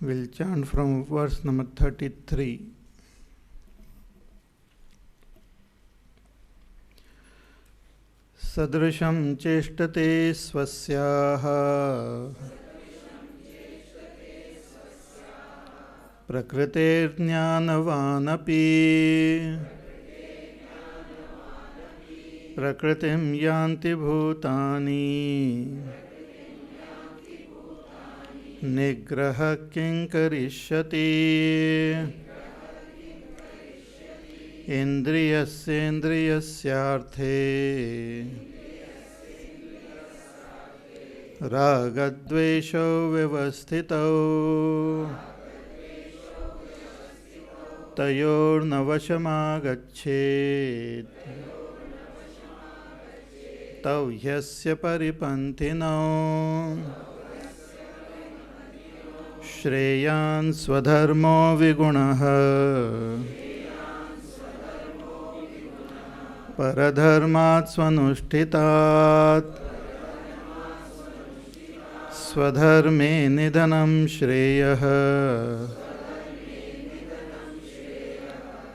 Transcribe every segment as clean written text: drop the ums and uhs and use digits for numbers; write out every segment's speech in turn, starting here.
We'll chant from verse number 33. Sadrisham cheshtate swasyaha prakritir jnanavanapi prakritim yanti bhutani nigraha kinkarishyati indriyasyendriyasyarthe ragadvesho vyavasthito tayornavashamagachet tau yasya paripantino Shreyan swadharmo vigunaha paradharmat swanushthitat swadharme nidhanam shreyah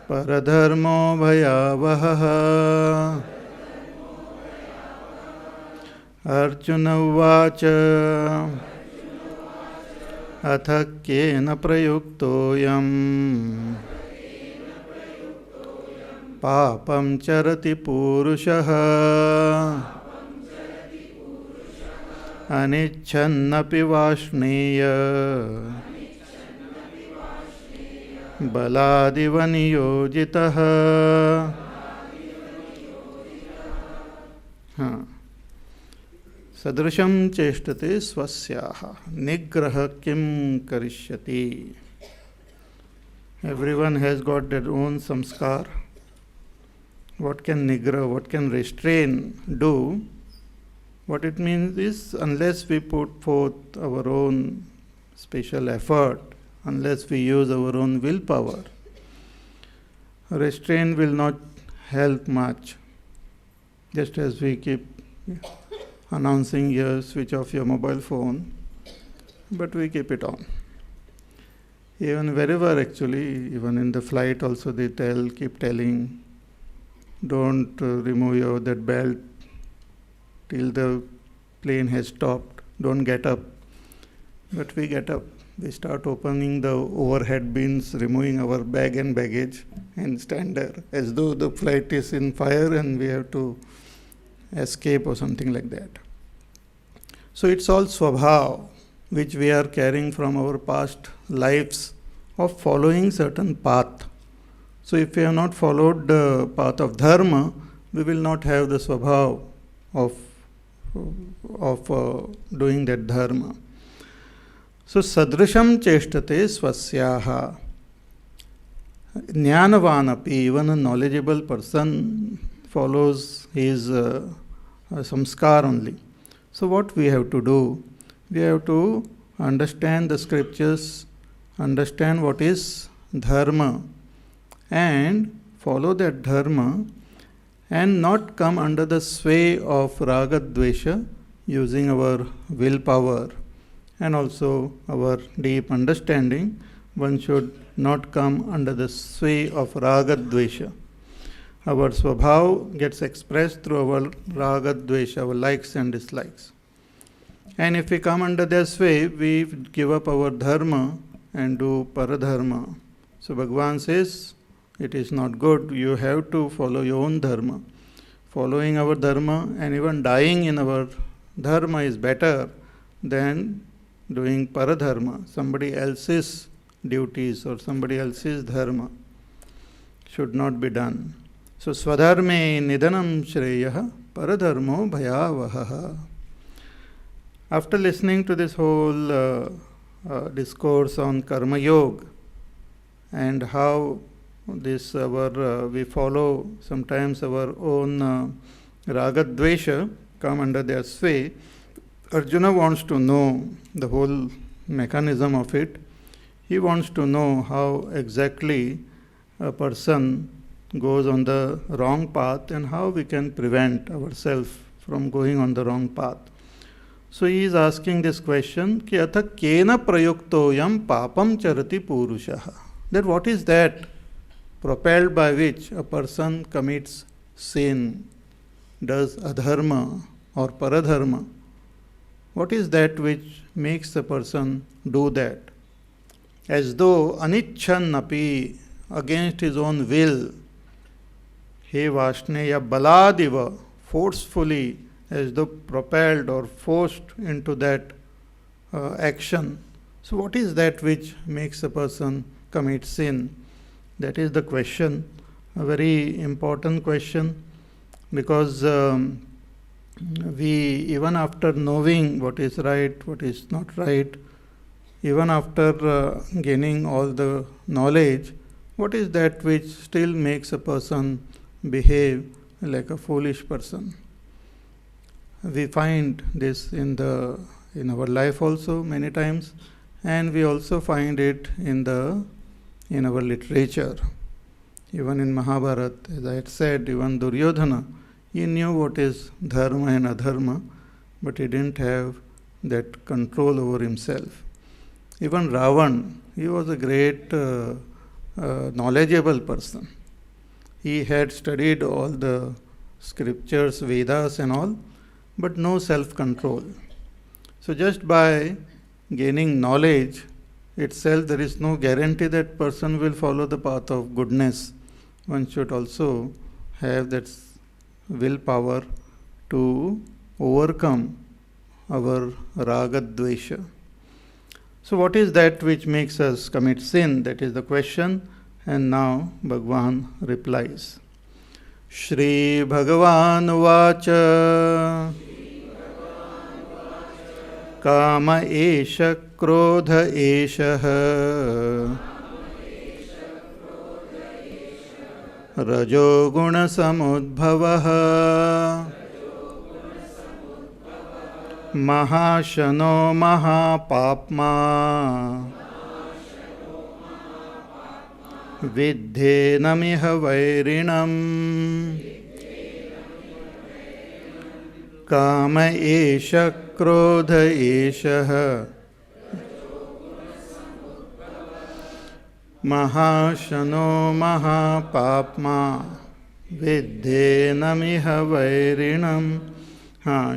paradharmo bhayavahah. Arjuna uvacha atha kena prayuktoyam papam charati purushaha anichannapi vashneya baladiva niyojitaha. Sadrisham cheshtate swasyaha nigraha kim karishyati. Everyone has got their own samskar. What can nigra, what can restrain do? What it means is, unless we put forth our own special effort, unless we use our own willpower, restraint will not help much. Just as we keep announcing here, switch off your mobile phone, but we keep it on. Even wherever actually, even in the flight also they keep telling, don't remove that belt till the plane has stopped, don't get up. But we get up, we start opening the overhead bins, removing our bag and baggage and stand there as though the flight is in fire and we have to escape or something like that. So it's all swabhav, which we are carrying from our past lives of following certain path. So if we have not followed the path of dharma, we will not have the swabhav of doing that dharma. So sadrisham cheshtate swasyaha. Jnanavanapi, even a knowledgeable person follows his samskar only. So what we have to do? We have to understand the scriptures, understand what is dharma, and follow that dharma, and not come under the sway of raga dvesha, using our willpower and also our deep understanding. One should not come under the sway of raga dvesha. Our swabhav gets expressed through our raga dvesha, our likes and dislikes. And if we come under their sway, we give up our dharma and do paradharma. So Bhagavan says, it is not good, you have to follow your own dharma. Following our dharma and even dying in our dharma is better than doing paradharma, somebody else's duties or somebody else's dharma should not be done. So swadharme nidhanam shreyah paradharmo bhayavaha. After listening to this whole discourse on karma yoga and how this we follow sometimes our own raga dvesha, come under their sway, Arjuna wants to know the whole mechanism of it. He wants to know how exactly a person goes on the wrong path and how we can prevent ourselves from going on the wrong path. So he is asking this question, ki atha kena prayuktoyam papam charati purushaha. That what is that propelled by which a person commits sin, does adharma or paradharma? What is that which makes the person do that? As though anichan napi, against his own will, he vashneya baladiva, forcefully, as though propelled or forced into that action. So what is that which makes a person commit sin? That is the question, a very important question, because we, even after knowing what is right, what is not right, even after gaining all the knowledge, what is that which still makes a person behave like a foolish person? We find this in our life also many times, and we also find it in our literature. Even in Mahabharata, as I had said, even Duryodhana, he knew what is dharma and adharma, but he didn't have that control over himself. Even Ravan, he was a great knowledgeable person. He had studied all the scriptures, Vedas and all, but no self-control. So just by gaining knowledge itself, there is no guarantee that person will follow the path of goodness. One should also have that willpower to overcome our raga dvesha. So what is that which makes us commit sin? That is the question. And now Bhagavan replies. Shri Bhagavan Vacha Kama Esha Krodha Esha Rajo Guna Samudbhavaha Mahashano Mahapapma Viddhenamiha Vairinam Kama Esha Krodha Esha Mahashano Mahapapma Viddhenamiha Vairinam.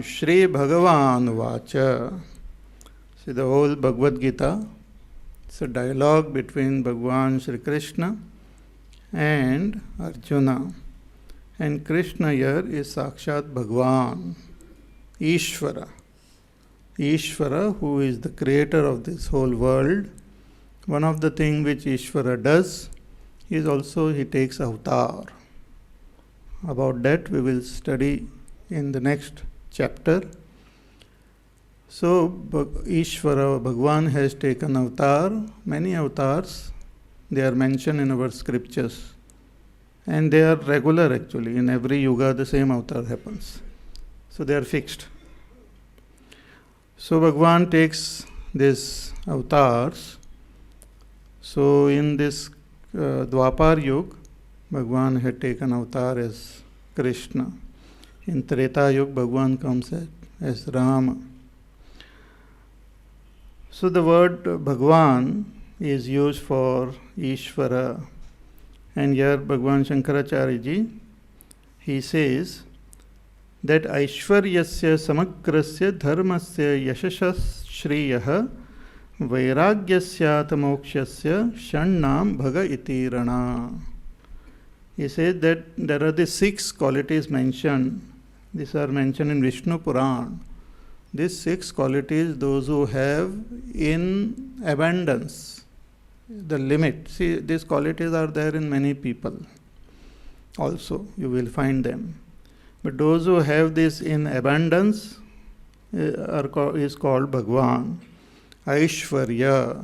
Shri Bhagavan Vacha. See, the whole Bhagavad Gita, it's a dialogue between Bhagavan Shri Krishna and Arjuna. And Krishna here is Sakshat Bhagavan, Ishvara. Ishvara, who is the creator of this whole world. One of the things which Ishvara does is also he takes avatar. About that we will study in the next chapter. So Ishvara, Bhagavan has taken avatar, many avatars, they are mentioned in our scriptures. And they are regular actually, in every yuga the same avatar happens. So they are fixed. So Bhagavan takes these avatars. So in this Dwapar Yuga, Bhagavan had taken avatar as Krishna. In Treta Yuga, Bhagavan comes as Rama. So the word Bhagavan is used for Ishvara. And here Bhagavan Shankaracharya ji, he says that Aishwaryasya samagrasya dharmasya yashashas shriyah vairagyasya mokshasya shannam bhaga iti rana. He says that there are the 6 qualities mentioned. These are mentioned in Vishnu Puran. These 6 qualities, those who have in abundance, the limit. See, these qualities are there in many people also, you will find them. But those who have this in abundance is called Bhagavan. Aishwarya.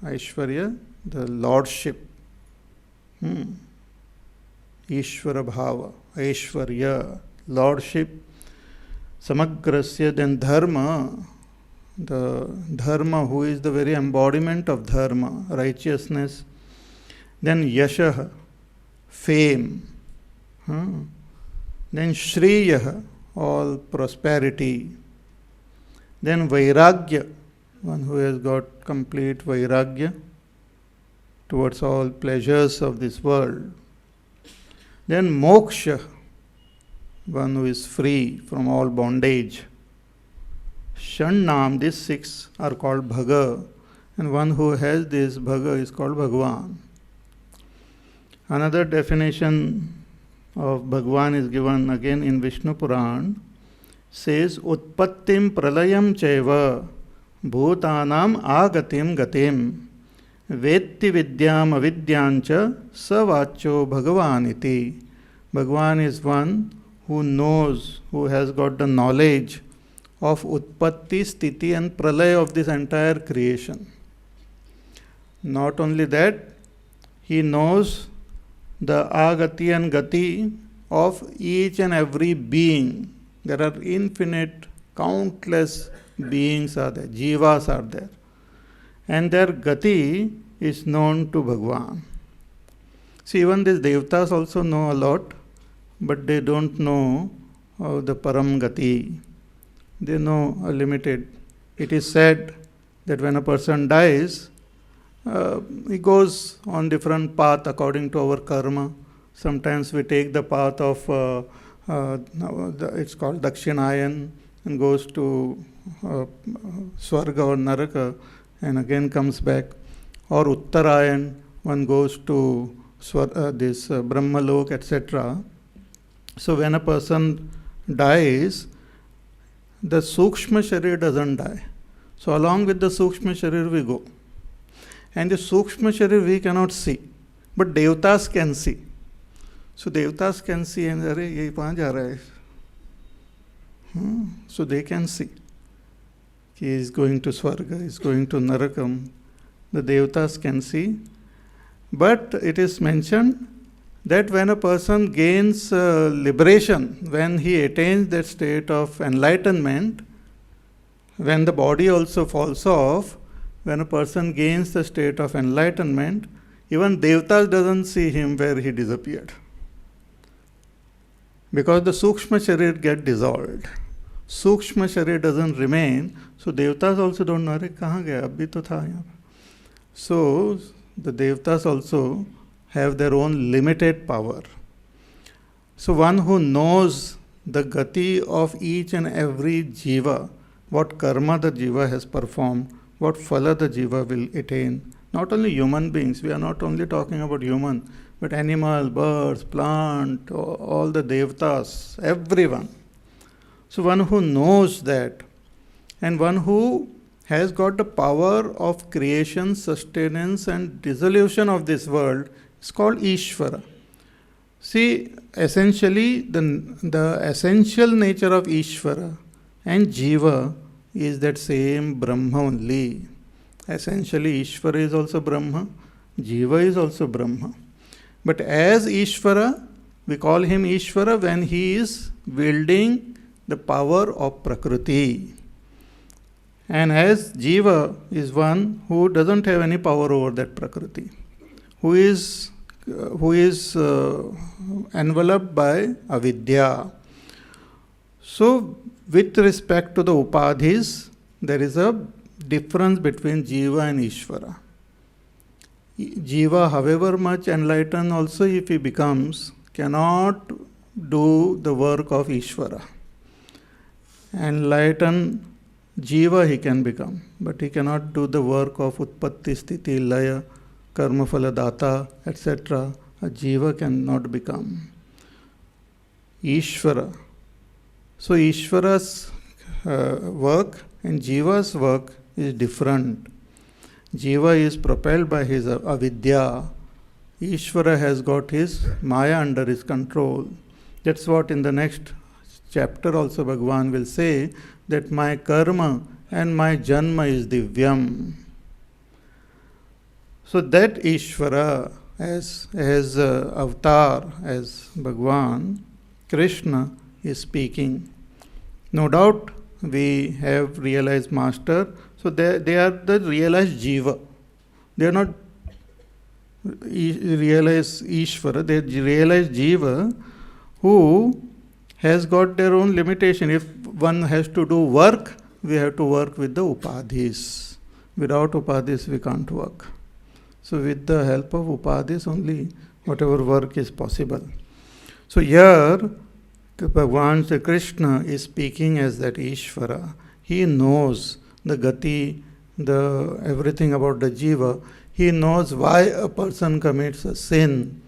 Aishwarya, the lordship. Ishvara Bhava. Aishwarya, lordship. Samagrasya, then dharma. The dharma, who is the very embodiment of dharma, righteousness. Then yashah, fame. Then shriyah, all prosperity. Then Vairagya, one who has got complete Vairagya towards all pleasures of this world. Then Moksha, one who is free from all bondage. Shannam, these 6 are called Bhaga, and one who has this Bhaga is called Bhagavan. Another definition of Bhagavan is given again in Vishnu Puran, says Utpattim pralayam chaiva bhutanam agatim gatim vetti vidyam avidyancha savacho bhagavaniti. Bhagavan is one who knows, who has got the knowledge of Utpatti, Sthiti and Pralaya of this entire creation. Not only that, he knows the Agati and Gati of each and every being. There are infinite, countless beings are there, jivas are there. And their Gati is known to Bhagavan. See, even these Devtas also know a lot, but they don't know the Param Gati. They know a limited. It is said that when a person dies, he goes on different path according to our karma. Sometimes we take the path of, it's called Dakshinayan, and goes to Swarga or Naraka, and again comes back. Or Uttarayan, one goes to this Brahmalok, etc. So when a person dies, the Sukshma Sharir doesn't die. So along with the Sukshma Sharir we go. And the Sukshma Sharir we cannot see, but Devtas can see. So Devtas can see and say, ye kahan ja raha hai? So they can see. He is going to Swarga, he is going to Narakam. The Devtas can see. But it is mentioned that when a person gains liberation, when he attains that state of enlightenment, when the body also falls off, when a person gains the state of enlightenment, even Devtas doesn't see him where he disappeared. Because the Sukshma Sharir get dissolved. Sukshma Sharir doesn't remain, so Devtas also don't know, kahan gaya, abhi to tha yahan. So the Devtas also have their own limited power. So one who knows the Gati of each and every Jiva, what karma the Jiva has performed, what phala the Jiva will attain. Not only human beings, we are not only talking about human, but animal, birds, plant, all the Devtas, everyone. So one who knows that, and one who has got the power of creation, sustenance and dissolution of this world is called Ishvara. See, essentially the essential nature of Ishvara and Jiva is that same Brahma only. Essentially Ishvara is also Brahma, Jiva is also Brahma. But as Ishvara, we call him Ishvara when he is wielding the power of prakriti. And as Jiva is one who doesn't have any power over that prakriti, who is enveloped by avidya. So with respect to the upadhis, there is a difference between Jiva and Ishvara. Jiva, however much enlightened also if he becomes, cannot do the work of Ishvara. Enlightened Jiva he can become, but he cannot do the work of Utpatti, Sthiti, Laya, Karma Phala Data, etc. A Jiva cannot become. Ishvara. So Ishvara's work and Jiva's work is different. Jiva is propelled by his avidya. Ishvara has got his maya under his control. That's what in the next chapter also Bhagavan will say, that my karma and my janma is divyam. So that Ishvara as avatar, as Bhagavan, Krishna is speaking. No doubt we have realized master, so they are the realized Jiva. They are not realized Ishvara, they realized Jiva who has got their own limitation. If one has to do work, we have to work with the upadhis. Without upadhis, we can't work. So with the help of upadhis only, whatever work is possible. So here, Bhagavan Sri Krishna is speaking as that Ishvara. He knows the gati, the everything about the jiva. He knows why a person commits a sin.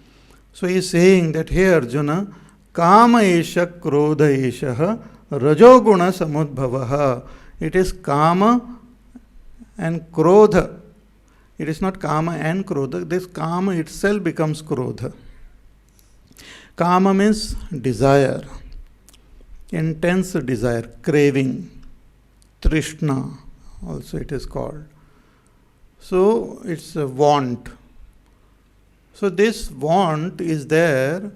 So he is saying that, hey Arjuna, kama esha krodha esha rajoguna samudbhavaha. It is kama and krodha. It is not kama and krodha. This kama itself becomes krodha. Kama means desire, intense desire, craving, trishna also it is called. So it's a want. So this want is there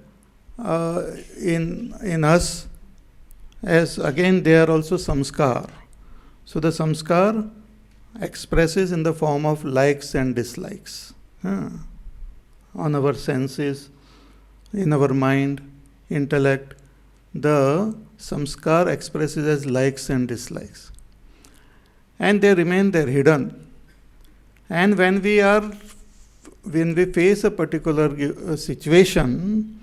in us, as again they are also samskar. So the samskar expresses in the form of likes and dislikes on our senses, in our mind, intellect. The samskar expresses as likes and dislikes, and they remain there hidden. And when we face a particular situation,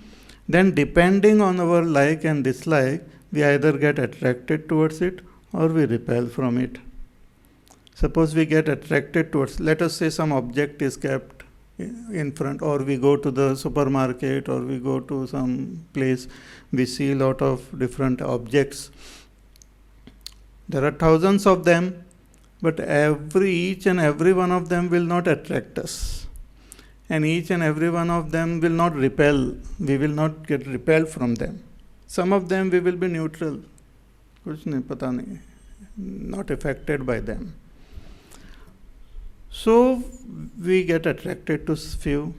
then depending on our like and dislike, we either get attracted towards it or we repel from it. Suppose we get attracted towards, let us say some object is kept in front, or we go to the supermarket, or we go to some place, we see a lot of different objects. There are thousands of them, but each and every one of them will not attract us. And each and every one of them will not repel. We will not get repelled from them. Some of them we will be neutral. Kuch nahi, pata nahi. Not affected by them. So we get attracted to few.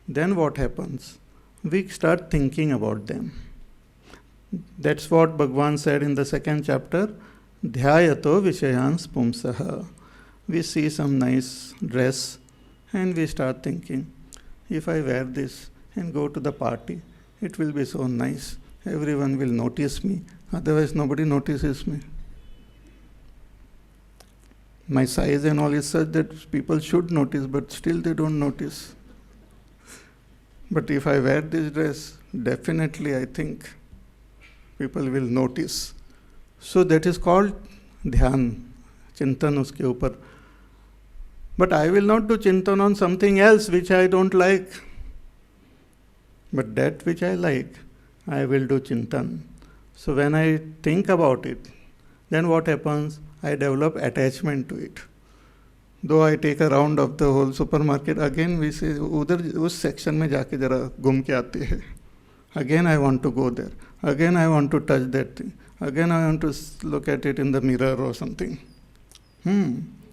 Then what happens? We start thinking about them. That's what Bhagavan said in the second chapter. Dhyayato vishayans pumsaha. We see some nice dress and we start thinking, if I wear this and go to the party, it will be so nice. Everyone will notice me. Otherwise nobody notices me. My size and all is such that people should notice, but still they don't notice. But if I wear this dress, definitely I think people will notice. So that is called dhyan, chintan uske upar. But I will not do chintan on something else which I don't like. But that which I like, I will do chintan. So when I think about it, then what happens? I develop attachment to it. Though I take a round of the whole supermarket, again we say, udhar us section mein jaake jara ghum ke aate hai. Again I want to go there. Again I want to touch that thing. Again I want to look at it in the mirror or something.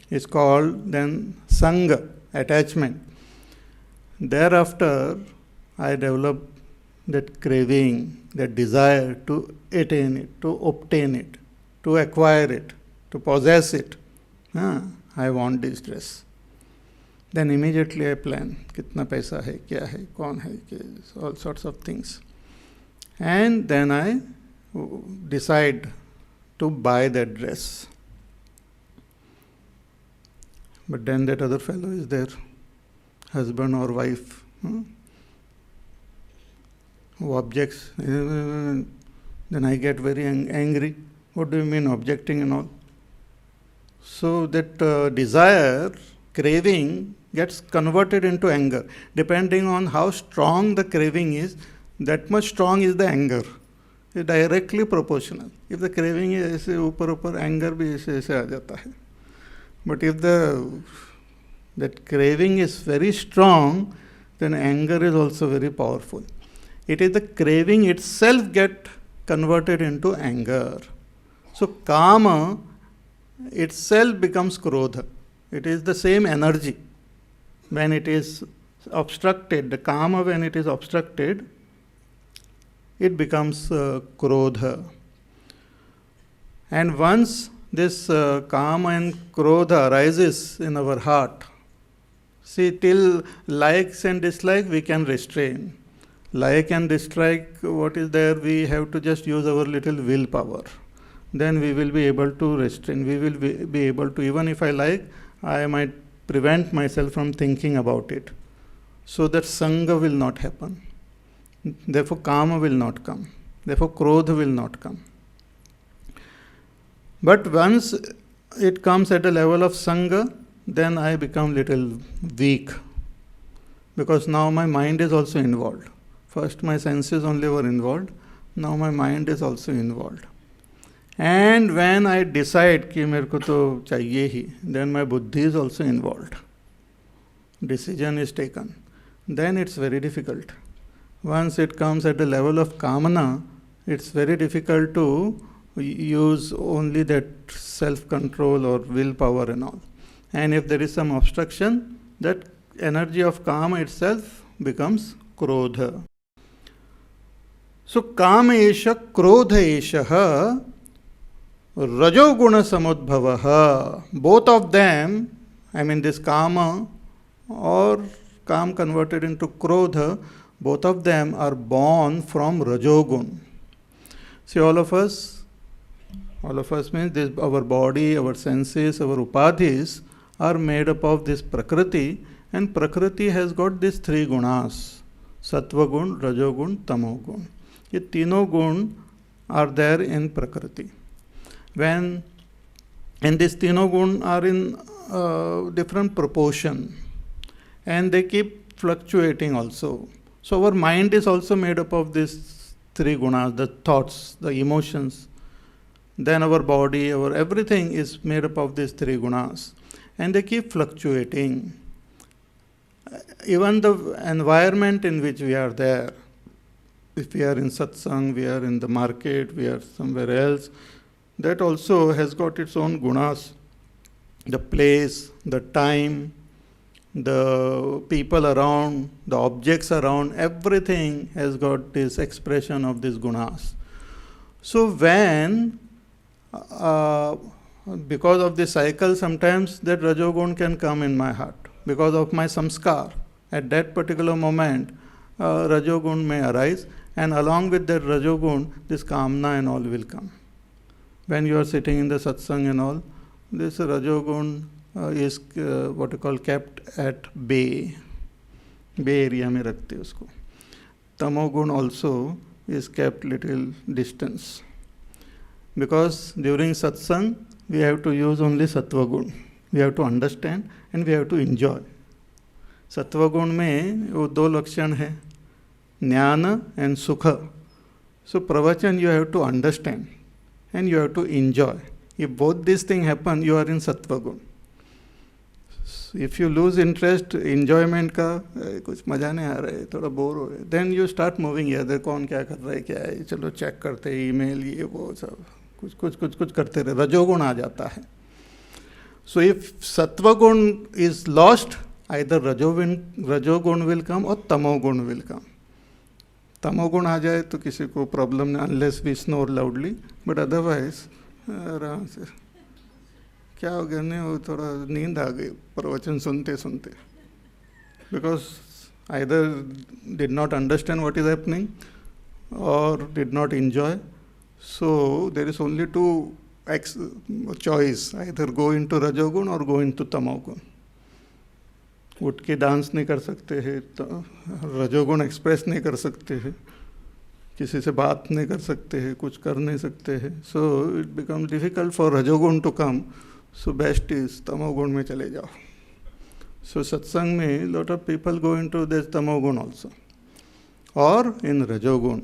It's called then sangha, attachment. Thereafter I develop that craving, that desire to attain it, to obtain it, to acquire it, to possess it. I want this dress. Then immediately I plan, kitna paisa hai, kya hai, kaun hai, all sorts of things. And then I decide to buy that dress. But then that other fellow is there, husband or wife, who objects. Then I get very angry. What do you mean objecting and all? So that desire, craving gets converted into anger. Depending on how strong the craving is, that much strong is the anger. It's directly proportional. If the craving is ऐसे ऊपर anger भी ऐसे आ जाता है. But if that craving is very strong, then anger is also very powerful. It is the craving itself get converted into anger. So kama itself becomes krodha. It is the same energy. When it is obstructed, the kama when it is obstructed, it becomes krodha. And once this kama and krodha arises in our heart, see, till likes and dislike we can restrain. Like and dislike, what is there, we have to just use our little willpower. then we will be able to restrain. We will be able to, even if I like, I might prevent myself from thinking about it. So that Sangha will not happen. Therefore, Kama will not come. Therefore, Krodha will not come. But once it comes at a level of Sangha, then I become little weak. Because now my mind is also involved. First my senses only were involved. Now my mind is also involved. And when I decide कि मेरे को तो चाहिए ही, then my buddhi is also involved. Decision is taken. Then it's very difficult. Once it comes at the level of kamana, it's very difficult to use only that self-control or willpower and all. And if there is some obstruction, that energy of kama itself becomes krodha. So kama esha krodha esha rajoguna samudbhavaha. Both of them, I mean this kama or kam converted into krodha, both of them are born from rajogun. See, all of us means this, our body, our senses, our upadhis are made up of this prakriti, and prakriti has got these three gunas: sattva gun, rajogun, tamogun. ये तीनों गुण are there in prakriti. And these तीनों gun are in different proportion, and they keep fluctuating also. So our mind is also made up of these three gunas: the thoughts, the emotions. Then our body, our everything is made up of these three gunas, and they keep fluctuating. Even the environment in which we are there, if we are in satsang, we are in the market, we are somewhere else, that also has got its own gunas. The place, the time, the people around, the objects around, everything has got this expression of these gunas. So when, because of the cycle, sometimes that rajogun can come in my heart. Because of my samskar, at that particular moment, rajogun may arise, and along with that rajogun, this kamna and all will come. When you are sitting in the satsang and all, this rajogun is what you call kept at bay. Bay area में रखते उसको. Tamogun also is kept little distance. Because during satsang, we have to use only sattva gun. We have to understand and we have to enjoy. सत्व गुण में वो दो लक्षण है, ज्ञान एंड सुख. सो प्रवचन you have to understand and you have to enjoy. If both this thing happen, you are in सत्व गुण. If you lose interest enjoyment का, कुछ मज़ा नहीं आ रहा है, थोड़ा बोर हो रहे, देन यू स्टार्ट मूविंग इधर, कौन क्या कर रहा है, क्या है, चलो चेक करते हैं, ईमेल, ये वो सब कुछ करते रहे, रजोगुण आ जाता है. सो इफ सत्वगुण is lost, either rajogun will come or tamogun will come. तमोगुण आ जाए तो किसी को प्रॉब्लम नहीं, unless we snore loudly, but otherwise आराम से. क्या हो गया, नहीं वो थोड़ा नींद आ गई प्रवचन सुनते सुनते, because either did not understand what is happening और did not enjoy. So there is only two choice, either go into रजोगुण और गो इनटू तमोगुण. उठ के डांस नहीं कर सकते हैं, तो रजोगुण एक्सप्रेस नहीं कर सकते हैं, किसी से बात नहीं कर सकते हैं, कुछ कर नहीं सकते हैं. So it become difficult for रजोगुण to come. So best is तमोगुण में चले जाओ. सो सत्संग में lot of people go into this तमोगुण ऑल्सो और इन रजोगुण.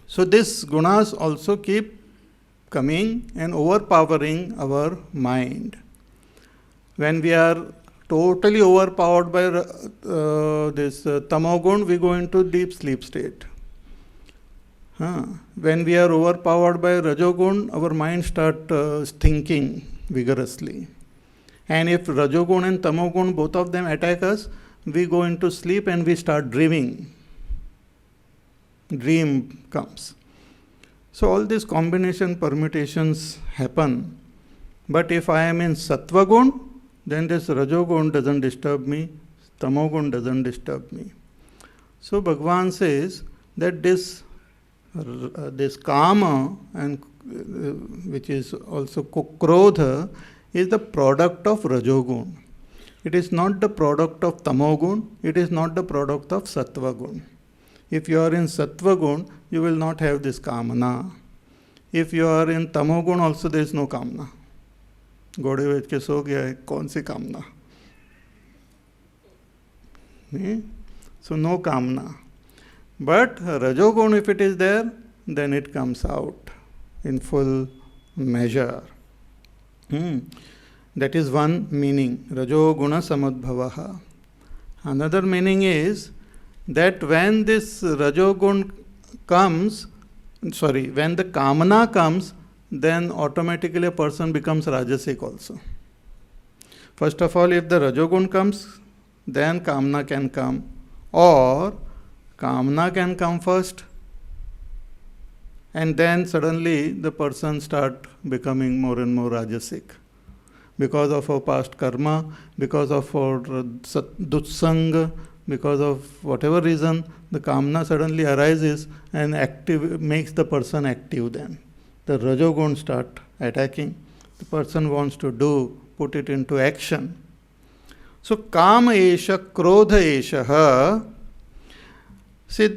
सो दिस गुणास also keep coming and overpowering our mind. When we are totally overpowered by this tamogun, we go into deep sleep state. When we are overpowered by rajogun, our mind start thinking vigorously. And if rajogun and tamogun, both of them attack us, we go into sleep and we start dreaming. Dream comes. So all these combination permutations happen. But if I am in sattva gun, then this rajogun doesn't disturb me, tamogun doesn't disturb me. So Bhagavan says that this kama and which is also Krodha, is the product of Rajogun. It is not the product of Tamogun, it is not the product of Sattvagun. If you are in Sattvagun, you will not have this Kamana. If you are in Tamogun also, there is no Kamana. घोड़े बेच के सो गया है, कौन सी कामना? So no kamna. But Rajogun, if it is there, then it comes out in full measure. That is one meaning, Rajoguna Samadbhavaha. Another meaning is that when this Rajogun comes, when the Kamana comes, then automatically a person becomes Rajasic also. First of all, if the Rajogun comes, then Kamana can come. Or Kamana can come first, and then suddenly the person start becoming more and more Rajasic. Because of our past karma, because of our dutsanga, because of whatever reason, the Kamana suddenly arises and makes the person active then. The Rajogun start attacking. The person wants to put it into action. So, Kama Esha, Krodha Esha, see,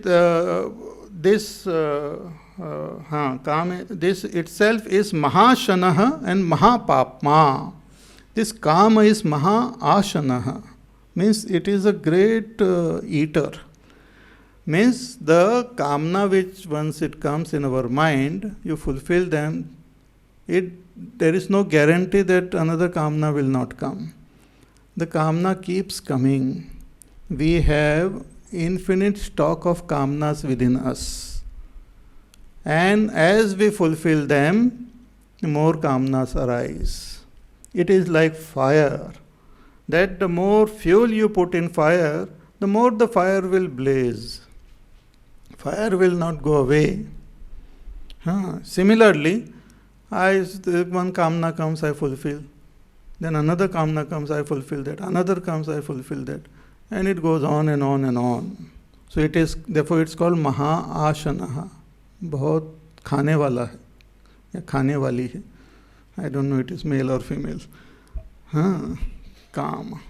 this itself is Mahashanaha and Mahapapma. This Kama is Maha-ashanaha, means it is a great eater. Means the Kamna which once it comes in our mind, you fulfill them, there is no guarantee that another Kamna will not come. The Kamna keeps coming. We have infinite stock of Kamnas within us. And as we fulfill them, more Kamnas arise. It is like fire, that the more fuel you put in fire, the more the fire will blaze. Fire will not go away. Similarly, one Kamna comes, I fulfill. Then another Kamna comes, I fulfill that. Another comes, I fulfill that. And it goes on and on and on. So it is, therefore it's called Maha-ashanaha. बहुत खाने वाला है या खाने वाली है. I don't know it is male or female. Kama.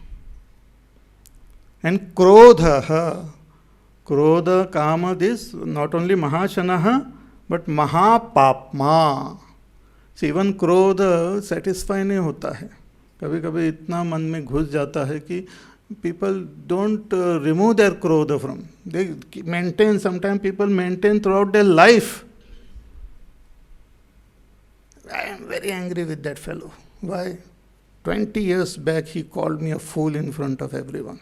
And Krodha. Krodha, Kama, this not only Mahashanaha, but Mahapapma. See, even Krodha satisfy नहीं होता है. कभी कभी इतना मन में घुस जाता है कि people don't remove their krodha from. They maintain, sometimes people maintain throughout their life. I am very angry with that fellow. Why? 20 years back he called me a fool in front of everyone.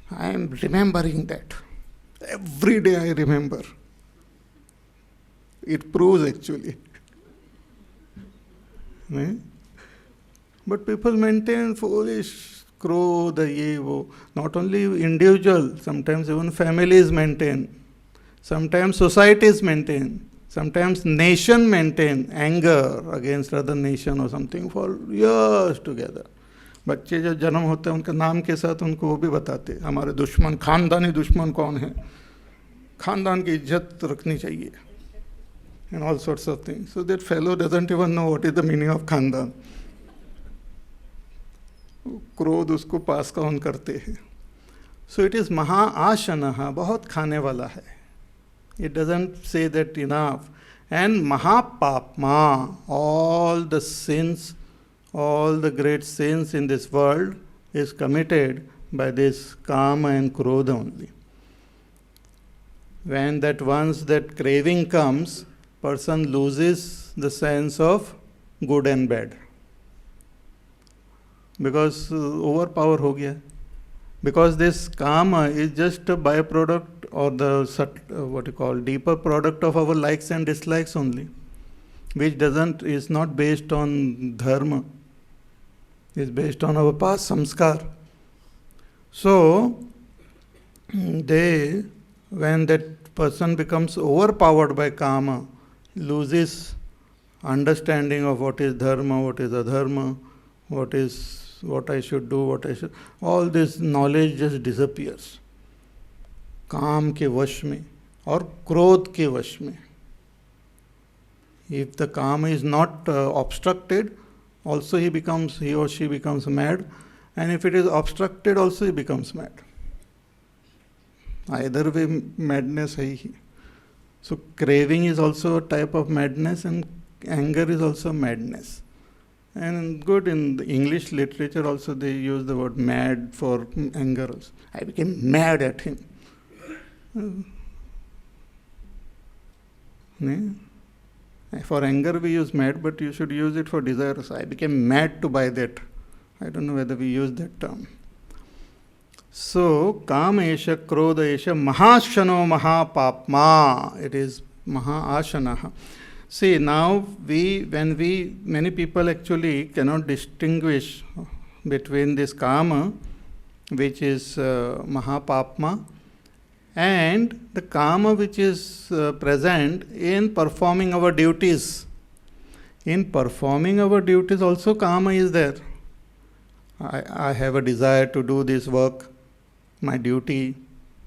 I am remembering that. Every day I remember. It proves actually. But people maintain foolish krodha, ye wo. Not only individual, sometimes even families maintain. Sometimes societies maintain. Sometimes nation maintain anger against other nation or something for years together. बच्चे जब जन्म होते हैं उनके नाम के साथ उनको वो भी बताते हमारे दुश्मन खानदानी दुश्मन कौन है, खानदान की इज्जत रखनी चाहिए, and all sorts of things. So that fellow doesn't even know what is the meaning of खानदान. क्रोध उसको पास काउन करते हैं. So it is Maha-ashanaha, बहुत खाने वाला है. It doesn't say that enough. And Mahapapma, all the sins, all the great sins in this world is committed by this Kama and Krodha only. When that once that craving comes, person loses the sense of good and bad. Because overpower ho gaya. Because this Kama is just a byproduct or the deeper product of our likes and dislikes only, which is not based on dharma, is based on our past samskar. So, when that person becomes overpowered by Kama, loses understanding of what is dharma, what is adharma, what I should do, all this knowledge just disappears. काम के वश में और क्रोध के वश में. If the kama is not obstructed, also he or she becomes mad. And if it is obstructed, also he becomes mad. Either way, madness hai hi. So craving is also a type of madness, and anger is also madness. And good, in the English literature also they use the word mad for anger also. I became mad at him. For anger we use mad, but you should use it for desire. So I became mad to buy that. I don't know whether we use that term. So, Kamesha, Krodesha, Mahashano Mahapapma. It is Mahaashanaha. See, now many people actually cannot distinguish between this Kama, which is Mahapapma, and the Kama which is present in performing our duties. In performing our duties also Kama is there. I have a desire to do this work, my duty,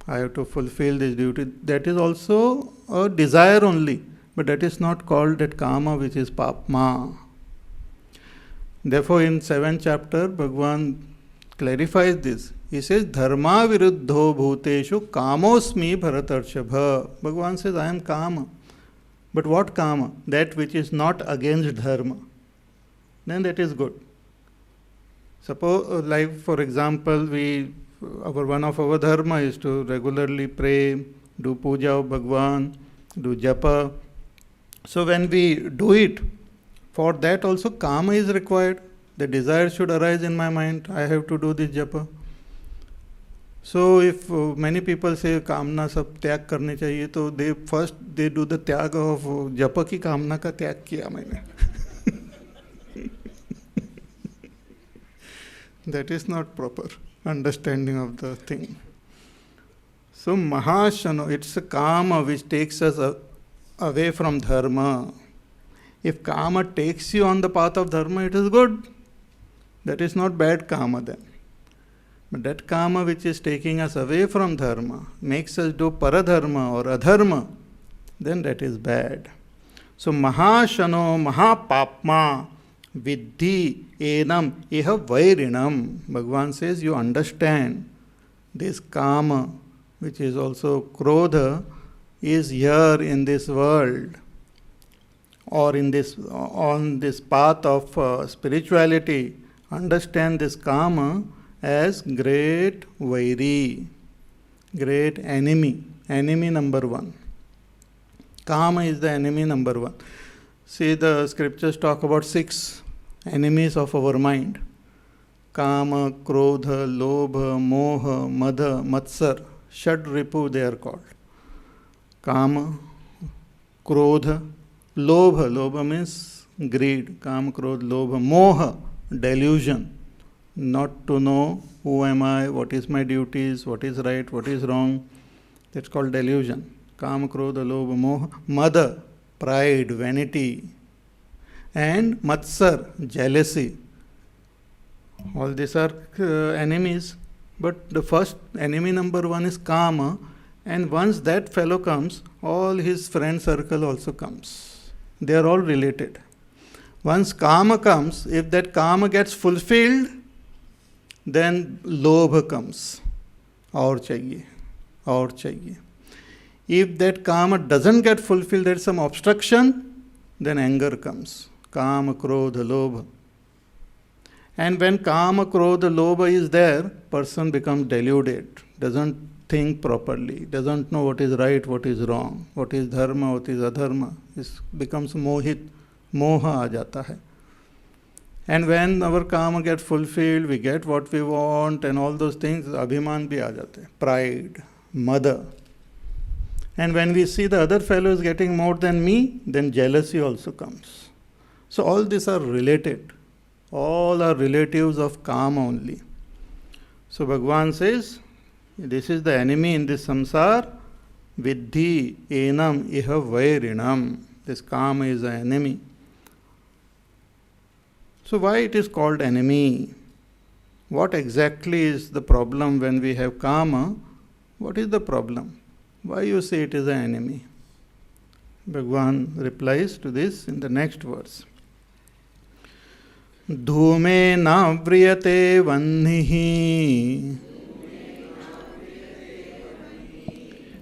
I have to fulfill this duty. That is also a desire only, but that is not called that Kama which is Papma. Therefore, in 7th chapter, Bhagavan clarifies this. He says, Dharma viruddho bhuteshu kamosmi bharatarshapha. Bhagavan says, I am Kama. But what Kama? That which is not against Dharma. Then that is good. Suppose, like for example, one of our dharma is to regularly pray, do puja of Bhagavan, do japa. So when we do it, for that also Kama is required. The desire should arise in my mind, I have to do this japa. So if many people say कामना सब त्याग करने चाहिए, तो they do the त्याग of japa की कामना का त्याग किया मैंने. That is not proper understanding of the thing. So Mahashano, it's a Kama which takes us away from Dharma. If Kama takes you on the path of Dharma, it is good. That is not bad Kama then. But that Kama which is taking us away from Dharma, makes us do Paradharma or Adharma, then that is bad. So Mahashano Mahapapma Viddhi enam iha vairinam. Bhagavan says, you understand this Kama, which is also Krodha, is here in this world, or on this path of spirituality. Understand this Kama as great vairi, great enemy number one. Kama is the enemy number one. See, the scriptures talk about 6 enemies of our mind. Kama, Krodha, Lobha, Moha, Madha, Matsar. Shadripu they are called. Kama, Krodha, Lobha. Lobha means greed. Kama, Krodha, Lobha. Moha, delusion. Not to know who am I, what is my duties, what is right, what is wrong. That's called delusion. Kama, Krodha, Lobha, Moha. Madha, pride, vanity. And Matsar, jealousy. All these are enemies. But the first enemy number one is Kama. And once that fellow comes, all his friend circle also comes. They are all related. Once Kama comes, if that Kama gets fulfilled, then Lobha comes. Aur chahiye. If that Kama doesn't get fulfilled, there is some obstruction, then anger comes. Kama, Krodha, Lobha. And when Kama, Krodha, Lobha is there, person becomes deluded, doesn't think properly, doesn't know what is right, what is wrong, what is dharma, what is adharma. It becomes mohit, moha aa jata hai. And when our Kama gets fulfilled, we get what we want and all those things, abhiman bhi aa jate hai, pride, mada. And when we see the other fellow is getting more than me, then jealousy also comes. So all these are related. All are relatives of Kama only. So Bhagavan says, this is the enemy in this samsara. Viddhi enam iha vairinam. This Kama is an enemy. So why it is called enemy? What exactly is the problem when we have Kama? What is the problem? Why you say it is an enemy? Bhagwan replies to this in the next verse. Dhume na vriyate vannihi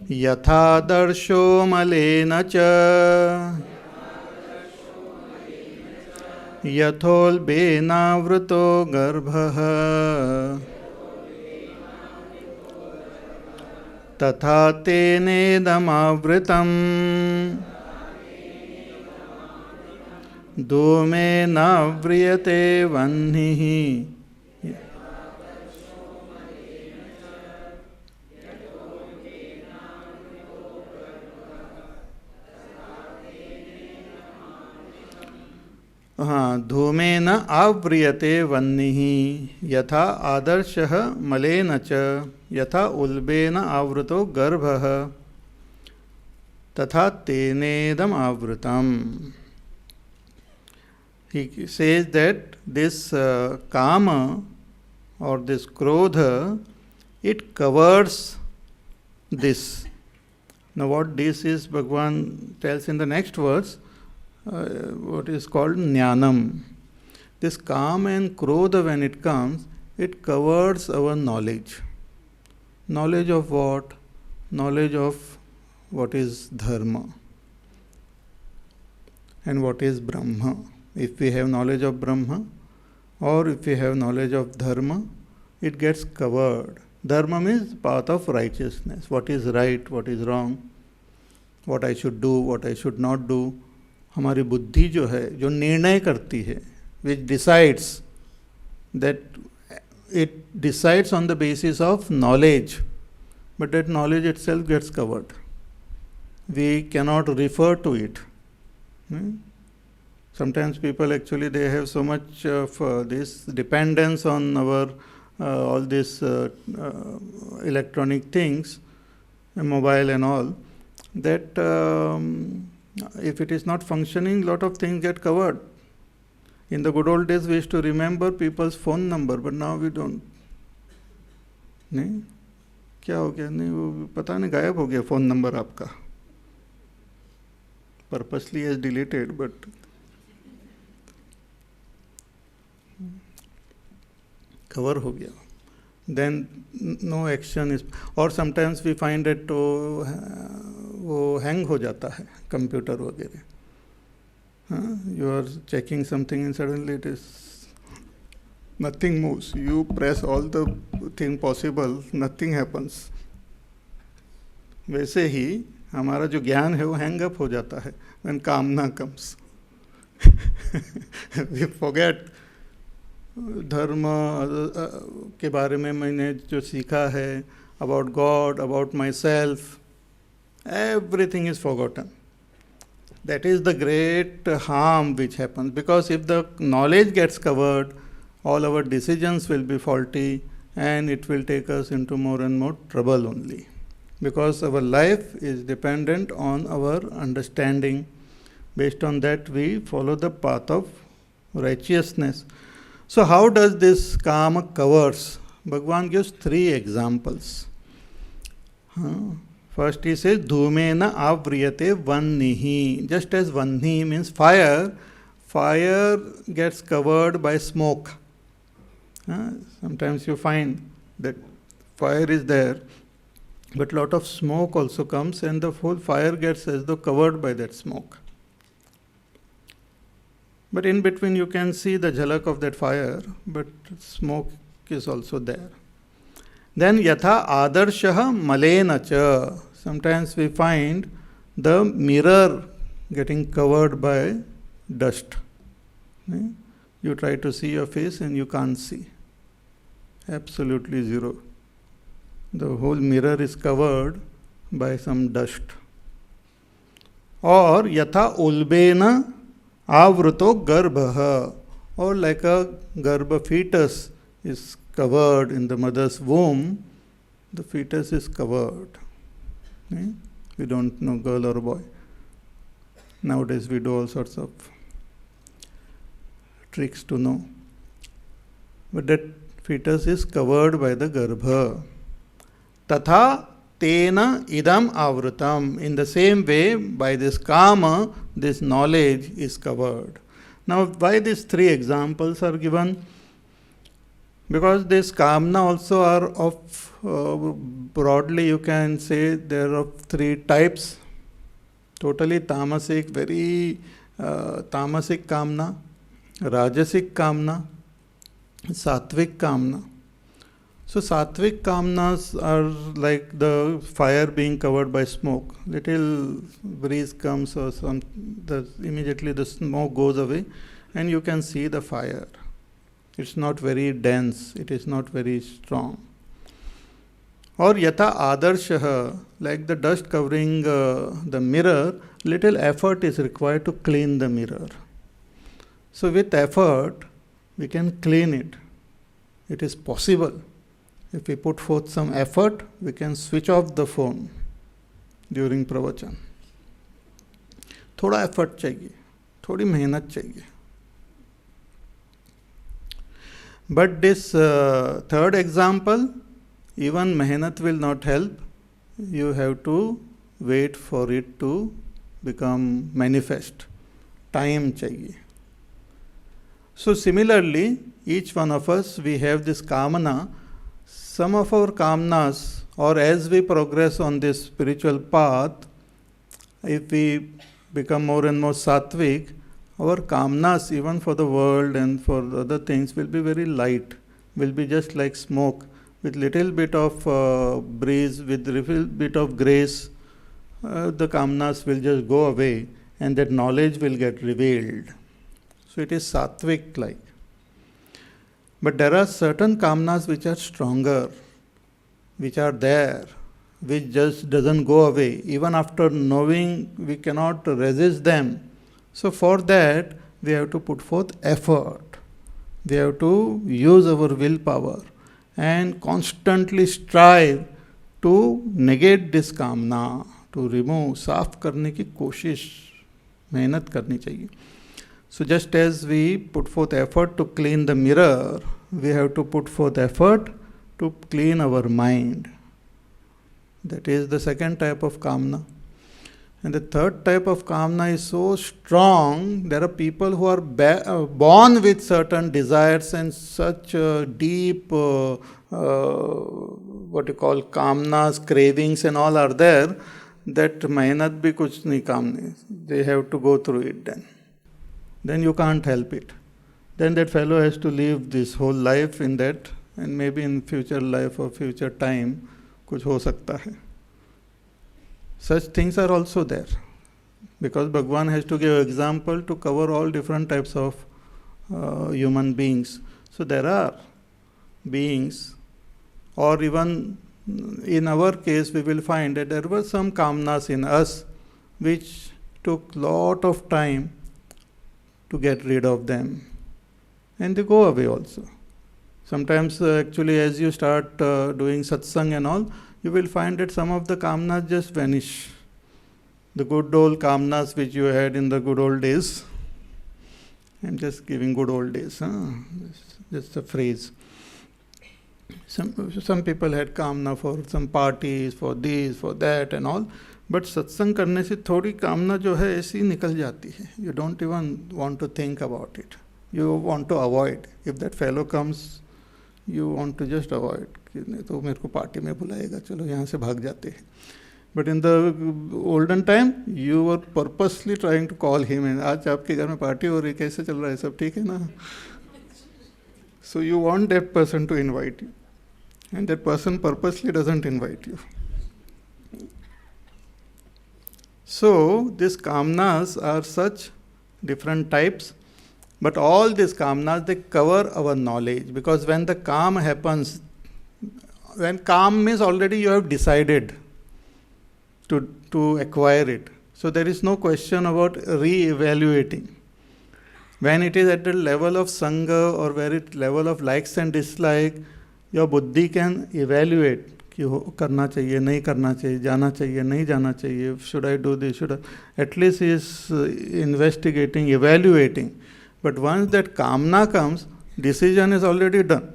yatha darsho malena cha yathol vrito garbha tatha tenedamavritam dhume na vriyate vannihi. धूमेन आव्रियते वह्निः यथा आदर्शः मलेन च यथा उल्बेन आवृतो गर्भः तथा तेनेदम आवृतम्. He says that this kama or this krodha, it covers this. Now what this is, Bhagwan tells in the next verse, what is called jnanam. This kama and krodha, when it comes, it covers our knowledge. Knowledge of what? Knowledge of what is dharma and what is Brahma. If we have knowledge of Brahma or if we have knowledge of dharma, it gets covered. Dharma means path of righteousness. What is right, what is wrong, what I should do, what I should not do. हमारी बुद्धि जो है, जो निर्णय करती है, which decides, that it decides on the basis of knowledge, but that knowledge itself gets covered. We cannot refer to it. Sometimes people actually, they have so much of this dependence on our all these electronic things, mobile and all, that if it is not functioning, lot of things get covered. In the good old days, we used to remember people's phone number, but now we don't. नहीं क्या हो गया, नहीं वो पता नहीं गायब हो गया फ़ोन नंबर आपका. Purposely is deleted, but cover हो गया. Then no action is, or sometimes we find that वो hang हो जाता है computer वगैरह. You are checking something and suddenly it is nothing moves. You press all the thing possible, nothing happens. वैसे ही हमारा जो ज्ञान है वो hang up हो जाता है when कामना comes. We forget धर्म के बारे में मैंने जो सीखा है, about God, about myself, everything is forgotten. That is the great harm which happens, because if the knowledge gets covered, all our decisions will be faulty and it will take us into more and more trouble only, because our life is dependent on our understanding. Based on that we follow the path of righteousness. So how does this kama covers? Bhagavan gives 3 examples. First he says, dhumena avriyate vannihi. Just as vanni means fire, fire gets covered by smoke. Sometimes you find that fire is there, but lot of smoke also comes and the whole fire gets as though covered by that smoke. But in between you can see the jhalak of that fire, but smoke is also there. Then yatha adarshah malena cha. Sometimes we find the mirror getting covered by dust. You try to see your face and you can't see. Absolutely zero. The whole mirror is covered by some dust. Or yatha ulbena avruto garbha, or like a garbha fetus is covered in the mother's womb, the fetus is covered. We don't know girl or boy. Nowadays we do all sorts of tricks to know. But that fetus is covered by the garbha. Tatha tena idam avrutam. In the same way, by this kama, this knowledge is covered. Now, why these three examples are given? Because this kamna also are of, broadly you can say, there are of three types. Totally tamasic, very tamasic kamna, rajasic kamna, sattvic kamna. So sattvic kamnas are like the fire being covered by smoke. Little breeze comes or immediately the smoke goes away and you can see the fire. It's not very dense, it is not very strong. Or yatha adarshaha, like the dust covering the mirror, little effort is required to clean the mirror. So with effort, we can clean it. It is possible. If we put forth some effort, we can switch off the phone during pravachan. थोड़ा effort चाहिए, थोड़ी मेहनत चाहिए. But this third example, even mehnat will not help. You have to wait for it to become manifest. Time चाहिए. So similarly, each one of us, we have this kamana. Some of our kamnas, or as we progress on this spiritual path, if we become more and more sattvic, our kamnas, even for the world and for other things, will be very light, will be just like smoke, with little bit of breeze, with little bit of grace, the kamnas will just go away and that knowledge will get revealed. So it is sattvic like. But there are certain kamnas which are stronger, which are there, which just doesn't go away. Even after knowing, we cannot resist them. So for that, we have to put forth effort. We have to use our willpower and constantly strive to negate this kamna, to remove, साफ करने की कोशिश, मेहनत करनी चाहिए. So just as we put forth effort to clean the mirror, we have to put forth effort to clean our mind. That is the second type of kamna. And the third type of kamna is so strong. There are people who are born with certain desires and such deep, what you call, kamnas, cravings and all are there, that mehnat bhi kuch nahi kam nahi. They have to go through it then. Then you can't help it. Then that fellow has to live this whole life in that, and maybe in future life or future time, kuch ho sakta hai. Such things are also there. Because Bhagwan has to give example to cover all different types of human beings. So there are beings, or even in our case, we will find that there were some kamnas in us which took lot of time to get rid of them. And they go away also. Sometimes actually as you start doing satsang and all, you will find that some of the kamnas just vanish. The good old kamnas which you had in the good old days. I'm just giving good old days. Just a phrase. Some people had kamna for some parties, for this, for that and all. But satsang करने से थोड़ी कामना जो है ऐसी निकल जाती है. You don't even want to think about it. You want to avoid. If that fellow comes, you want to just avoid. नहीं तो मेरे को पार्टी में बुलाएगा, चलो यहाँ से भाग जाते हैं. But in the olden time, you were purposely trying to call him. And आज आपके घर में पार्टी हो रही, कैसे चल रहा है, सब ठीक है ना? So you want that person to invite you. And that person purposely doesn't invite you. So these kamnas are such different types, but all these kamnas, they cover our knowledge, because when the calm happens, when calm means already you have decided to acquire it. So there is no question about re-evaluating. When it is at the level of sangha or where it level of likes and dislike, your buddhi can evaluate. कि करना चाहिए, नहीं करना चाहिए, जाना चाहिए, नहीं जाना चाहिए, should I do this, should I, at least he is investigating, evaluating. But once that kamna comes, decision is already done.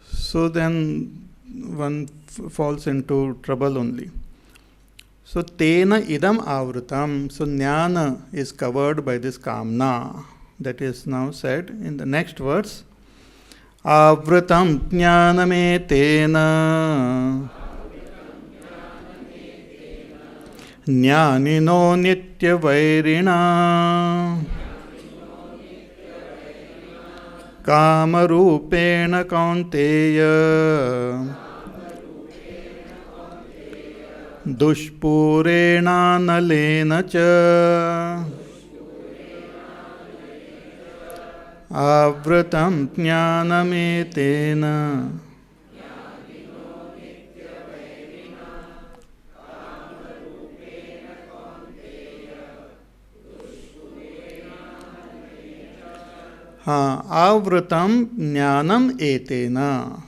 So then one falls into trouble only. So tena idam avrutam. So jnana is covered by this kamna. That is now said in the next verse. Avrutam jnaname tena jnanino nitya vairina kamarupena kaunteya dushpurena nalena cha avratam jnanametena. Avratam jnanam etena.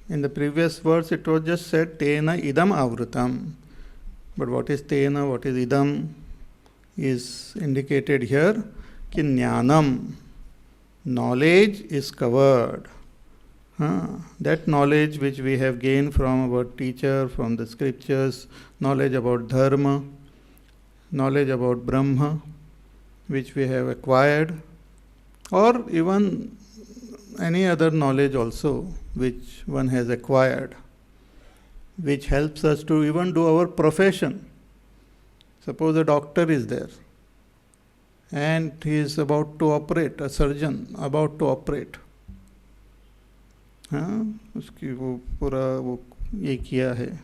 In the previous verse it was just said tena idam avratam. But what is tena, what is idam is indicated here. Ki jnanam, knowledge is covered. That knowledge which we have gained from our teacher, from the scriptures, knowledge about dharma, knowledge about Brahma, which we have acquired, or even any other knowledge also which one has acquired, which helps us to even do our profession. Suppose a doctor is there and he is about to operate, a surgeon about to operate. उसकी वो पूरा वो ये किया है,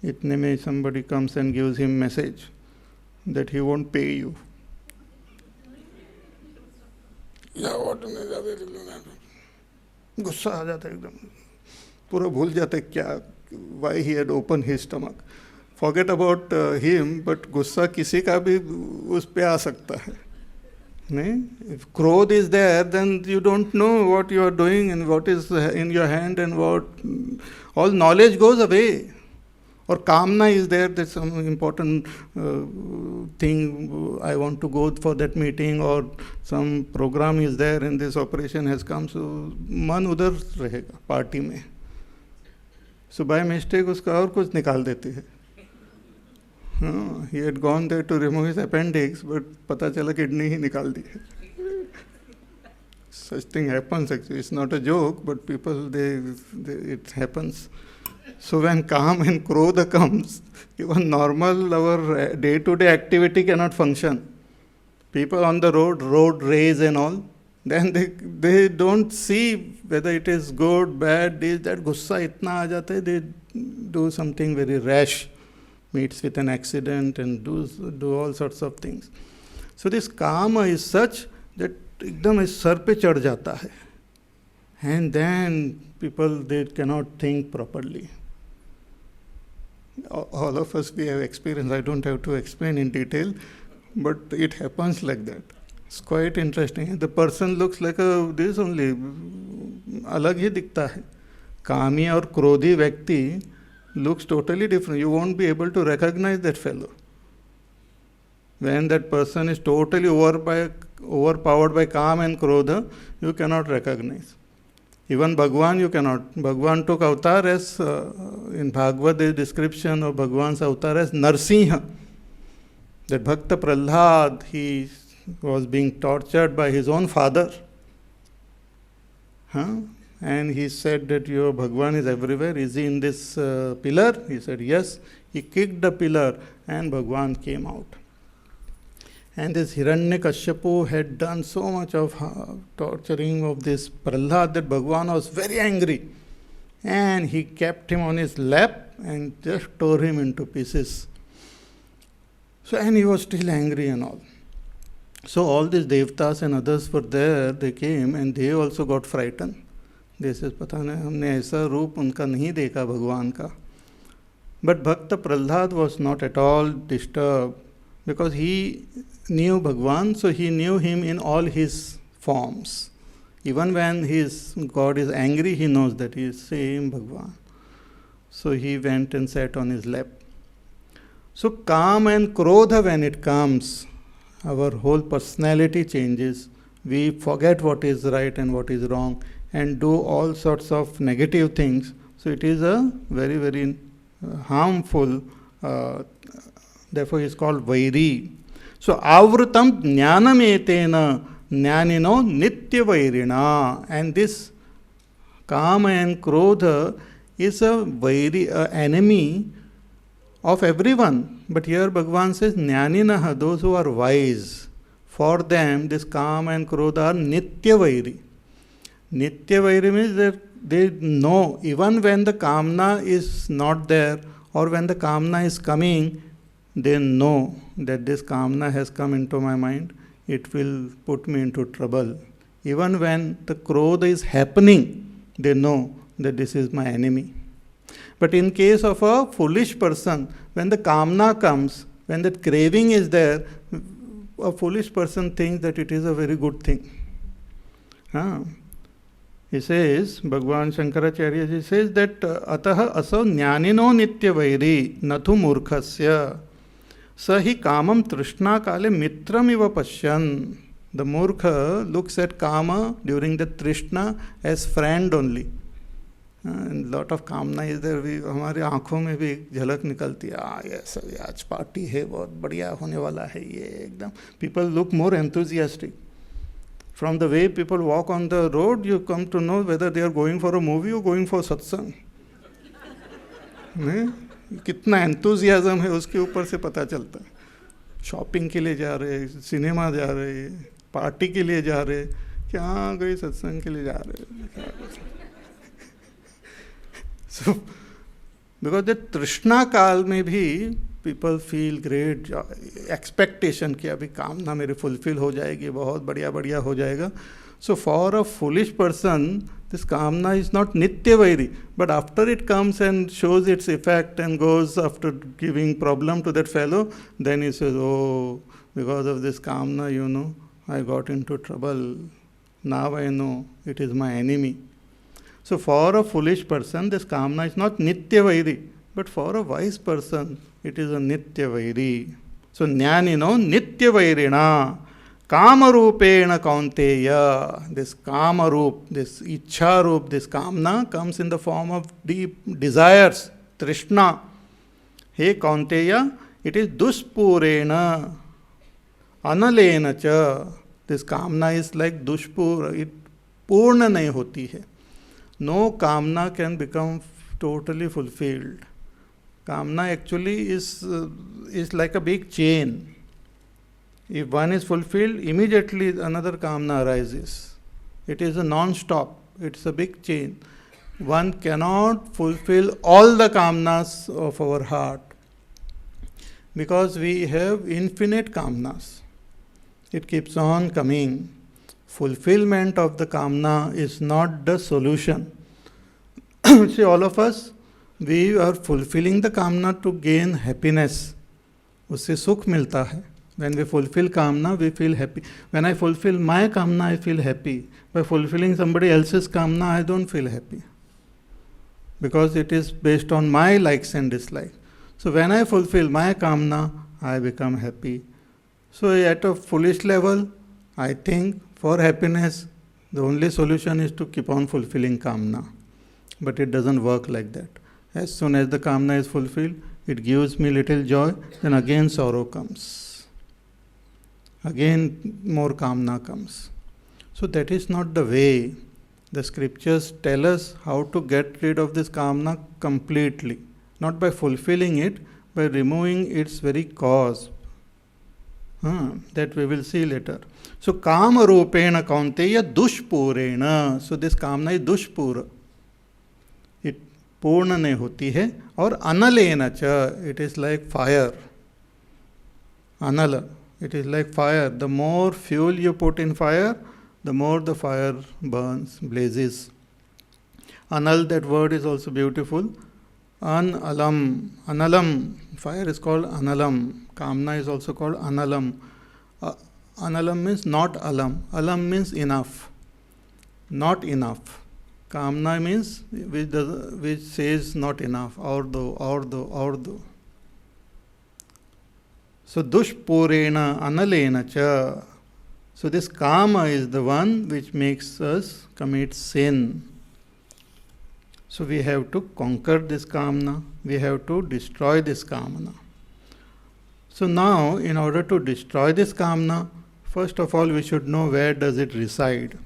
इतने में somebody comes and gives him message that he won't pay you. गुस्सा आ जाता है एकदम, पूरा भूल जाता है क्या, why he had opened his stomach. Forget about him, but गुस्सा किसी का भी उस पे आ सकता है. नहीं? If क्रोध is there, then you don't know what you are doing and what is in your hand and what, all knowledge goes away. Or kamna is there, there's some important thing, I want to go for that meeting, or some program is there and this operation has come, so मन उधर रहेगा party में. So by mistake उसका और कुछ निकाल देते हैं. He had gone there to remove his appendix, but पता चला किडनी ही निकाल दी है. Such thing happens actually. It's not a joke, but people, it happens. So when Kam and Krodha comes, even normal our day-to-day activity cannot function. People on the road rage and all, then they don't see whether it is good, bad, this, that. Gussa itna aa jata hai, they do something very rash, meets with an accident and do all sorts of things. So this Kama is such that ekdam is sar pe chad jata hai. And then people, they cannot think properly. All of us, we have experience. I don't have to explain in detail, but it happens like that. It's quite interesting. The person looks like this only, alag hi dikhta hai. Kami or Krodhi Vyakti looks totally different. You won't be able to recognize that fellow. When that person is totally overpowered by Kam and Krodha, you cannot recognize. Even Bhagwan you cannot. Bhagwan took avatar as, in Bhagavad, the description of Bhagwan's avatar as Narsimha. That Bhakta Prahlad, he was being tortured by his own father. And he said that your Bhagwan is everywhere. Is he in this pillar? He said yes. He kicked the pillar and Bhagwan came out. And this Hiranyakashipu had done so much of torturing of this Prahlad that Bhagwan was very angry. And he kept him on his lap and just tore him into pieces. So, and he was still angry and all. So all these devtas and others were there, they came and they also got frightened. They said, पता नहीं हमने ऐसा रूप उनका नहीं देखा भगवान का. But Bhakta Prahlad was not at all disturbed because he knew Bhagwan, so he knew him in all his forms. Even when his God is angry, he knows that he is same Bhagwan. So he went and sat on his lap. So Kam and Krodha, when it comes, our whole personality changes. We forget what is right and what is wrong and do all sorts of negative things. So it is a very, very harmful, therefore he is called vairi. So avrutam jnanametena jnanino nitya vairina. And this kama and krodha is a vairi, enemy of everyone. But here Bhagavan says jnaninaha, those who are wise. For them this kama and krodha are nitya vairi. Nitya vairi means that they know even when the kamna is not there or when the kamna is coming, they know that this kamna has come into my mind, it will put me into trouble. Even when the krodha is happening, they know that this is my enemy. But in case of a foolish person, when the kamna comes, when that craving is there, a foolish person thinks that it is a very good thing. He says, Bhagavan Shankaracharya ji says that ataha aso jnanino nitya vairi nathu murkhasya sahi kamam trishna kale mitram iva pashyan. The murkha looks at kama during the trishna as friend only. And lot of kamna is there. हमारे आँखों में भी एक झलक निकलती है. ये सब आज पार्टी है, बहुत बढ़िया होने वाला है ये एकदम. People look more enthusiastic. From the way people walk on the road, you come to know whether they are going for a movie or going for satsang. कितना enthusiasm है उसके ऊपर से पता चलता है. शॉपिंग के लिए जा रहे, सिनेमा जा रहे, पार्टी के लिए जा रहे, क्या गए सत्संग के लिए जा रहे. So, because the Trishna काल में भी people feel great expectation कि अभी कामना मेरे fulfill हो जाएगी, बहुत बढ़िया बढ़िया हो जाएगा. So for a foolish person, this kamna is not nitya vairi, but after it comes and shows its effect and goes after giving problem to that fellow, then he says, oh, because of this kamna, I got into trouble. Now I know it is my enemy. So for a foolish person, this kamna is not nitya vairi, but for a wise person, it is a nitya vairi. So jnanino nitya vairina kama rupena kaunteya. This kama rup, this ichha rup, this kamna comes in the form of deep desires, trishna. Hey kaunteya, it is duspurena analena cha. This kamna is like dushpur, it purna nahi hoti hai. No kamna can become totally fulfilled. Kamna actually is like a big chain. If one is fulfilled, immediately another kamna arises. It is a non-stop. It's a big chain. One cannot fulfill all the kamnas of our heart because we have infinite kamnas. It keeps on coming. Fulfillment of the kamna is not the solution. See, all of us, we are fulfilling the kamna to gain happiness. उससे सुख मिलता है. When we fulfill kamna, we feel happy. When I fulfill my kamna, I feel happy. By fulfilling somebody else's kamna, I don't feel happy. Because it is based on my likes and dislikes. So when I fulfill my kamna, I become happy. So at a foolish level, I think for happiness, the only solution is to keep on fulfilling kamna. But it doesn't work like that. As soon as the kamna is fulfilled, it gives me little joy, then again sorrow comes. Again more kamna comes. So that is not the way. The scriptures tell us how to get rid of this kamna completely. Not by fulfilling it, by removing its very cause. That we will see later. So kama rupena kaunteya dushpurena. So this kamna is dushpura. It purna nahi hoti hai. Or analena cha. It is like fire. Anala. It is like fire. The more fuel you put in fire, the more the fire burns, blazes. Anal, that word is also beautiful. Analam. Analam. Fire is called analam. Kamna is also called analam. Analam means not alam. Alam means enough. Not enough. Kamna means which says not enough. Or though. So dushpurena analena cha. So this kama is the one which makes us commit sin. So we have to conquer this kamana, we have to destroy this kamana. So now, in order to destroy this kamana, first of all we should know where does it reside.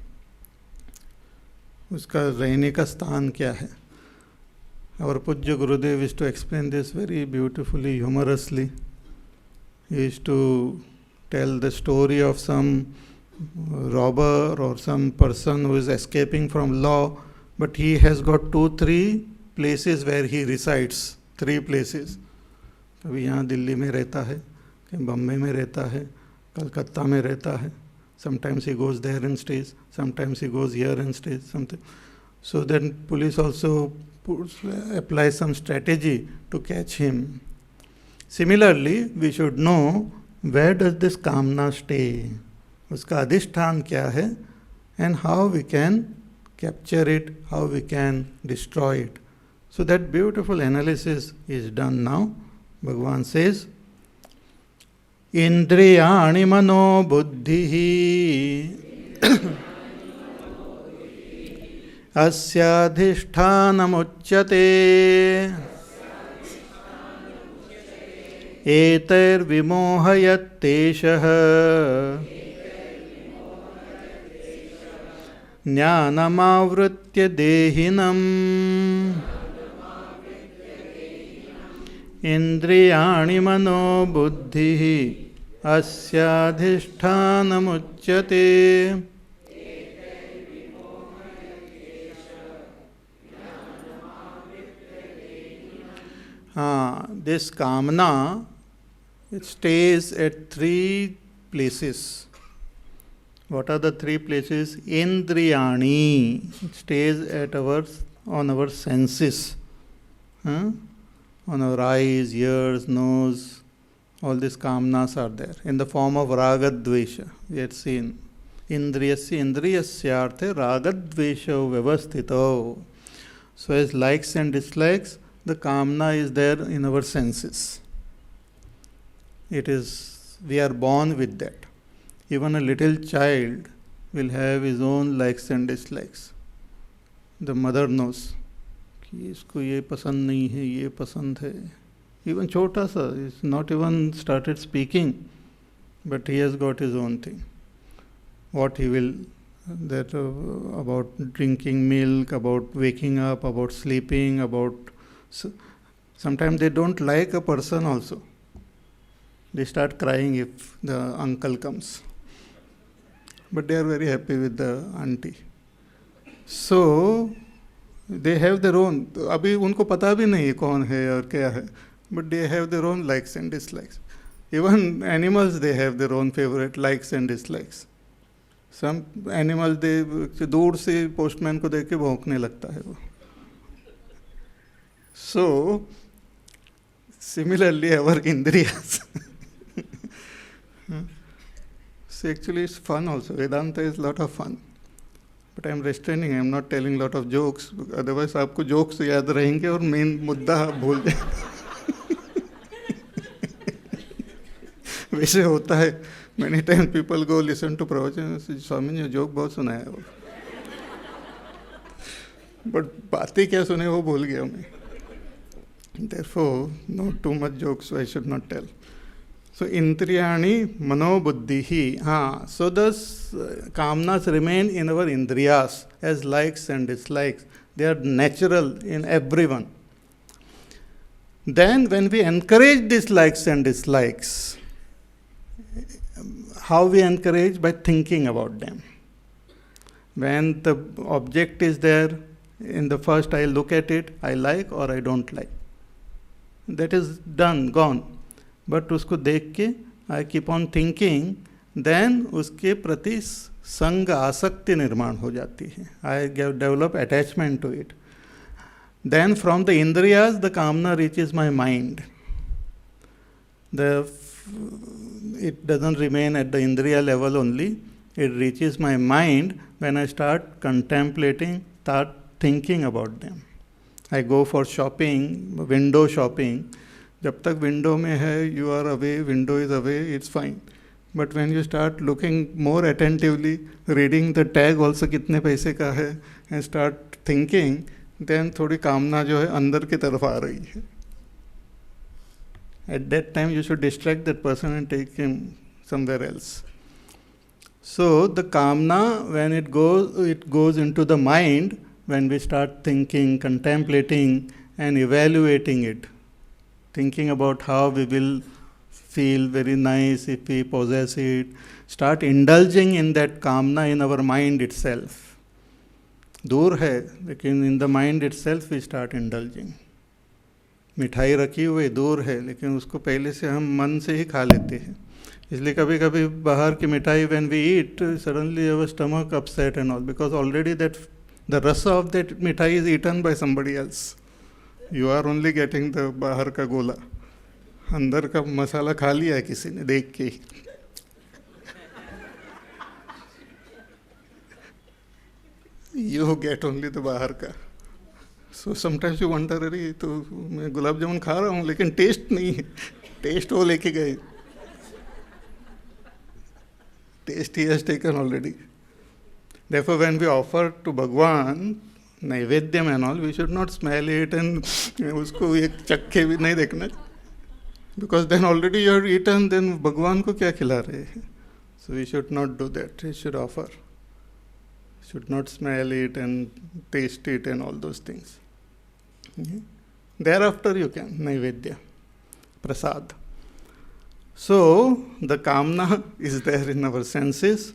उसका रहने का स्थान क्या है. Our Pujya Gurudev used to explain this very beautifully, humorously. He used to tell the story of some robber or some person who is escaping from law, but he has got 2-3 places where he resides. 3 places. कभी यहाँ दिल्ली में रहता है, कहीं बम्बई में रहता है, कलकत्ता में रहता है. Sometimes he goes there and stays, sometimes he goes here and stays, something. So then police also applies some strategy to catch him. Similarly, we should know where does this kamna stay, उसका अधिष्ठान क्या है, and how we can capture it, how we can destroy it. So that beautiful analysis is done now. Bhagavan says, Indriyani mano buddhihi asyadhishthanam uchyate eter vimohayat teshah jnanamavritya dehinam Indriyani mano buddhihi asyadhishthanam uchyate. This kamana, it stays at 3 places. What are the 3 places? Indriyani, it stays at on our senses. On our eyes, ears, nose, all these kamanas are there in the form of ragadvesha. We had seen indriyasya indriyasyarthe ragadvesha vyavasthito. So as likes and dislikes, the kamana is there in our senses. We are born with that. Even a little child will have his own likes and dislikes. The mother knows. कि इसको ये पसंद नहीं है, ये पसंद है. Even छोटा सा, he's not even started speaking, but he has got his own thing. What he will, about drinking milk, about waking up, about sleeping, about... Sometimes they don't like a person also. They start crying if the uncle comes. But they are very happy with the auntie. So... they have their own, अभी उनको पता भी नहीं कौन है और क्या है, but they have their own likes and dislikes. Even animals, they have their own favorite likes and dislikes. Some animals, they दूर से postman को देख के भौंकने लगता है वो. So similarly our indriyas. So actually it's fun also. Vedanta is a lot of fun. But I am restraining, I am not telling lot of jokes, otherwise आपको jokes याद रहेंगे और main मुद्दा भूल जाएंगे. वैसे होता है, many times people go listen to प्रवचन, स्वामी ने जोक बहुत सुनाया है, but बातें क्या सुने वो भूल गया मैं. Therefore, not too much jokes I should not tell. So indriyani mano buddhihi. So thus kamanas remain in our indriyas as likes and dislikes. They are natural in everyone. Then when we encourage these likes and dislikes, how we encourage? By thinking about them. When the object is there, in the first I look at it, I like or I don't like. That is done, gone. But उसको देख के I keep on thinking, then उसके प्रति संग आसक्ति निर्माण हो जाती है. I develop attachment to it. Then from the indriyas, the kamana reaches my mind. It doesn't remain at the indriya level only. It reaches my mind when I start contemplating, start thinking about them. I go for shopping, window shopping. जब तक window में है, you are away, window is away, it's fine. But when you start looking more attentively, reading the tag also कितने पैसे का है, and start thinking, then थोड़ी कामना जो है अंदर की तरफ आ रही है. At that time you should distract that person and take him somewhere else. So the kamna, when it goes into the mind, when we start thinking, contemplating and evaluating it, thinking about how we will feel very nice if we possess it, start indulging in that kamna in our mind itself. दूर है लेकिन in the mind itself we start indulging. मिठाई रखी हुई दूर है लेकिन उसको पहले से हम मन से ही खा लेते हैं. इसलिए कभी कभी बाहर की मिठाई when we eat, suddenly our stomach upset and all, because already that the rasa of that मिठाई is eaten by somebody else. You are only getting the बाहर का गोला, अंदर का मसाला खा लिया है किसी ने देख के ही. You get only the बाहर का. So sometimes you wonder, अरे तो मैं गुलाब जामुन खा रहा हूँ लेकिन टेस्ट नहीं है. टेस्ट वो लेके गए. Taste he has taken already. Therefore, when we offer to Bhagwan naivedyam and all, we should not smell it and उसको एक चक्के भी नहीं देखना. Because then already you have eaten, then Bhagwan को क्या खिला रहे हैं? So we should not do that. We should offer. Should not smell it and taste it and all those things. Okay. Thereafter you can naivedya, prasad. So the kamna is there in our senses,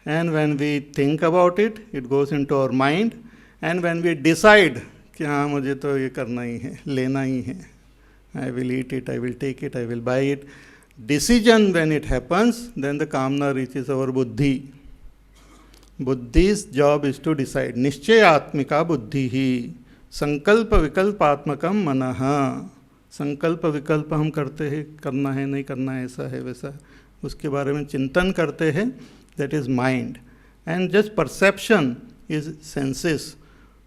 and when we think about it, it goes into our mind, and when we decide कि हाँ मुझे तो ये करना ही है, लेना ही है, I will eat it, I will take it, I will buy it. Decision when it happens, then the kamna reaches our buddhi. Buddhi's job is to decide. निश्चयात्मिका बुद्धि ही संकल्प विकल्पात्मकम मनः. संकल्प विकल्प हम करते हैं, करना है नहीं करना है, ऐसा है वैसा है, उसके बारे में चिंतन करते हैं. That is mind. And just perception is senses.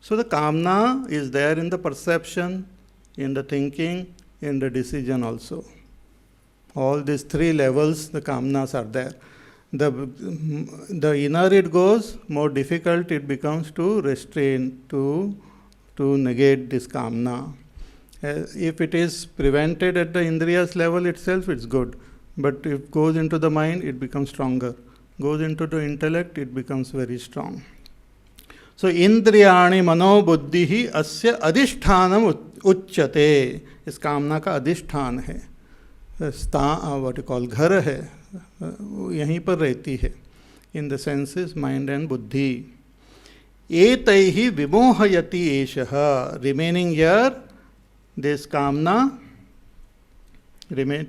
So the kamna is there in the perception, in the thinking, in the decision also. All these three levels, the kamnas are there. The inner it goes, more difficult it becomes to restrain, to negate this kamna. If it is prevented at the indriyas level itself, it's good. But if it goes into the mind, it becomes stronger. Goes into the intellect, it becomes very strong. So इंद्रियाणि मनो बुद्धि ही अस्य अधिष्ठानम उच्यते. इस कामना का अधिष्ठान है, what you call घर है, यहीं पर रहती है. In the senses, mind and buddhi. एतैहि विमोहयति एषः. Remaining here, this kamna,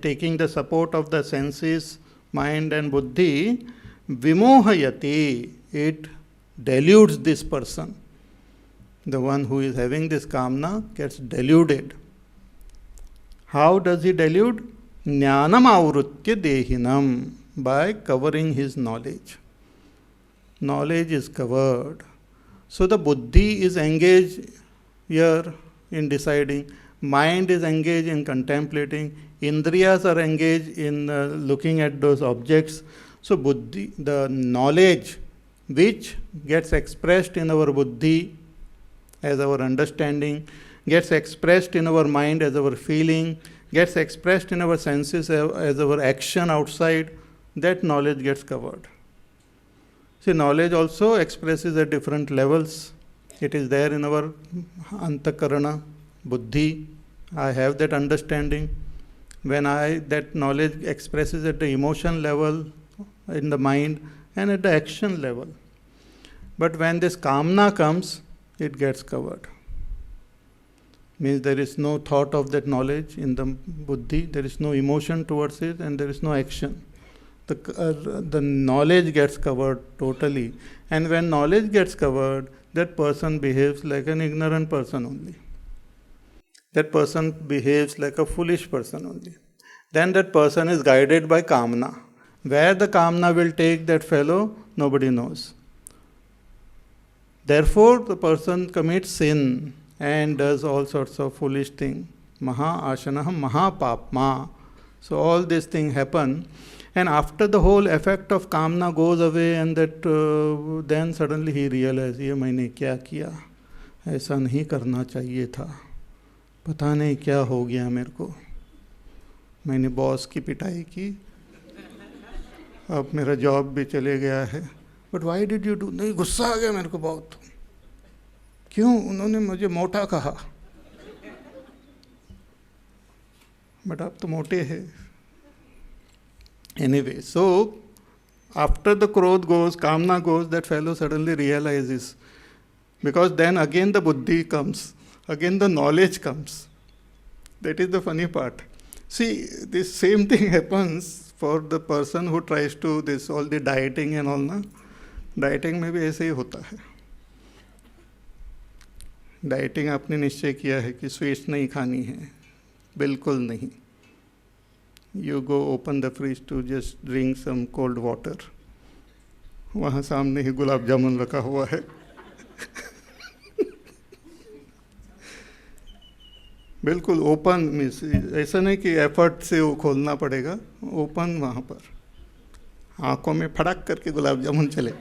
taking the support of the senses, mind and buddhi, vimohayati, it deludes this person. The one who is having this kamna gets deluded. How does he delude? Jnanam avrutya dehinam, by covering his knowledge. Knowledge is covered. So the buddhi is engaged here in deciding, mind is engaged in contemplating, indriyas are engaged in looking at those objects. So buddhi, the knowledge which gets expressed in our buddhi as our understanding, gets expressed in our mind as our feeling, gets expressed in our senses as our action outside, that knowledge gets covered. See, knowledge also expresses at different levels. It is there in our antakarana, buddhi. I have that understanding. When that knowledge expresses at the emotion level, in the mind, and at the action level. But when this kamna comes, it gets covered. Means there is no thought of that knowledge in the buddhi, there is no emotion towards it, and there is no action. The knowledge gets covered totally. And when knowledge gets covered, that person behaves like an ignorant person only. That person behaves like a foolish person only. Then that person is guided by kamna. Where the kamna will take that fellow, nobody knows. Therefore, the person commits sin and does all sorts of foolish things. Maha ashanah maha papma. So all these things happen. And after the whole effect of kamna goes away, and that then suddenly he realizes, ये मैंने क्या किया? ऐसा नहीं करना चाहिए था, पता नहीं क्या हो गया मेरे को, मैंने बॉस की पिटाई की, अब मेरा जॉब भी चले गया है, but why did you do, नहीं गुस्सा आ गया मेरे को बहुत, क्यों उन्होंने मुझे मोटा कहा, बट आप तो मोटे हैं. Anyway, so after the krodh goes, kamna goes, that fellow suddenly realizes, because then again the buddhi comes, again the knowledge comes. That is the funny part. See, this same thing happens for the person who tries to this all the dieting and all ना. Dieting में भी ऐसे ही होता है. Dieting आपने निश्चय किया है कि स्वीट्स नहीं खानी है, बिल्कुल नहीं. You go open the fridge to just drink some cold water. वहाँ सामने ही गुलाब जामुन रखा हुआ है. बिल्कुल ओपन, मीन्स ऐसा नहीं कि एफर्ट से वो खोलना पड़ेगा, ओपन वहाँ पर आंखों में फड़क करके गुलाब जामुन चले.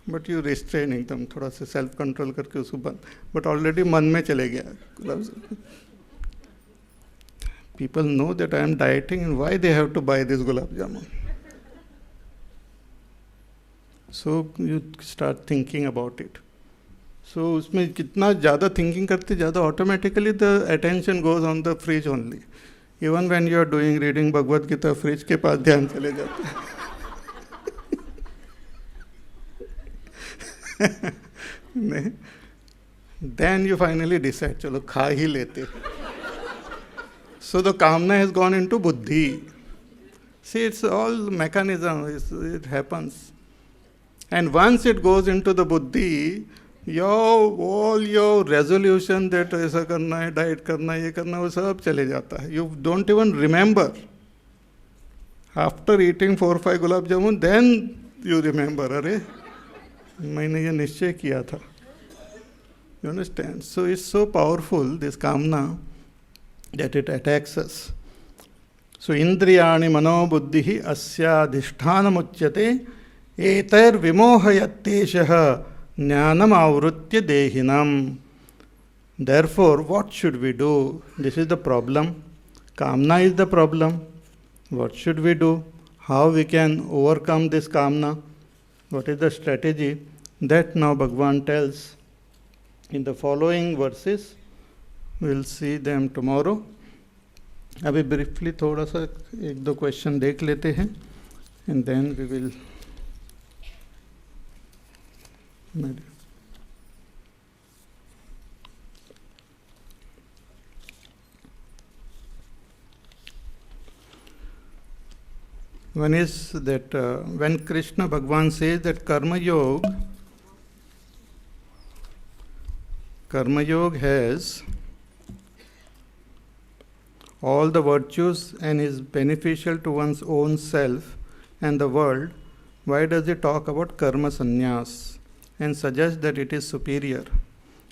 बट यू रिस्ट्रेन एकदम थोड़ा सा सेल्फ कंट्रोल करके उसको बंद, बट ऑलरेडी मन में चले गया gulab jamun. People know that I am dieting and why they have to buy this gulab jamun. So you start thinking about it. So उसमें कितना ज़्यादा thinking करते ज़्यादा automatically the attention goes on the fridge only. Even when you are doing reading Bhagawad Gita, fridge के पास ध्यान चले जाता है. नहीं, then you finally decide, चलो खा ही लेते. So the kamna has gone into buddhi. See, it's all mechanism, it happens. And once it goes into the buddhi, all your resolution that ऐसा करना है, diet करना है, ये करना है, वो सब चले जाता है. You don't even remember. After eating 4-5 gulab jamun, then you remember, अरे मैंने ये निश्चय किया था. You understand? So it's so powerful, this kamna, that it attacks us. So indriyani mano buddhihi asyadhisthana muchyate etar vimohayatteshah jnanam avrutya dehinam. Therefore, what should we do? This is the problem. Kamna is the problem. What should we do? How we can overcome this kamna? What is the strategy? That now Bhagavan tells in the following verses. We'll see them tomorrow. अभी briefly थोड़ा सा एक दो question देख लेते हैं, and then we will one is that when Krishna Bhagavan says that Karma Yoga has all the virtues and is beneficial to one's own self and the world, why does it talk about karma sannyas and suggest that it is superior?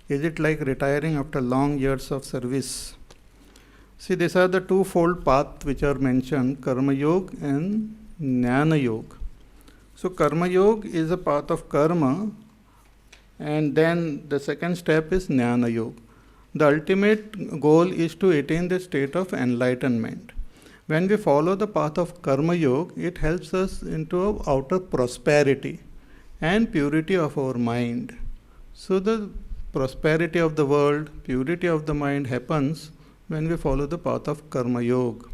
Is it like retiring after long years of service? See, these are the twofold paths which are mentioned, karma yoga and jnana yoga. So karma yoga is a path of karma, and then the second step is jnana yoga. The ultimate goal is to attain the state of enlightenment. When we follow the path of karma yoga, it helps us into outer prosperity and purity of our mind. So the prosperity of the world, purity of the mind happens when we follow the path of karma yoga.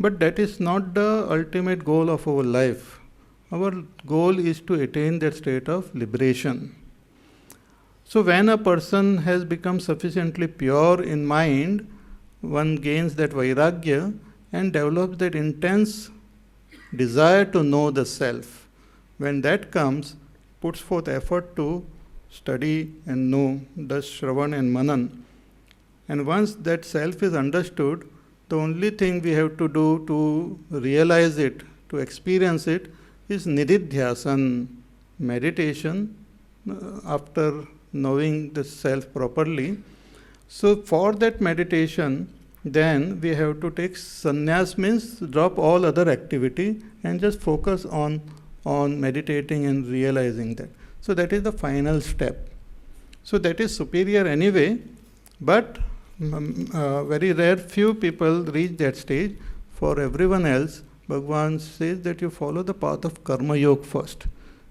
But that is not the ultimate goal of our life. Our goal is to attain that state of liberation. So when a person has become sufficiently pure in mind, one gains that vairagya and develops that intense desire to know the self. When that comes, puts forth effort to study and know, thus Shravan and Manan. And once that self is understood, the only thing we have to do to realize it, to experience it, is nididhyasan, meditation, after knowing the self properly. So for that meditation, then we have to take sannyas, means drop all other activity and just focus on meditating and realizing that. So that is the final step. So that is superior anyway, but very rare few people reach that stage. For everyone else, Bhagavan says that you follow the path of karma yoga first.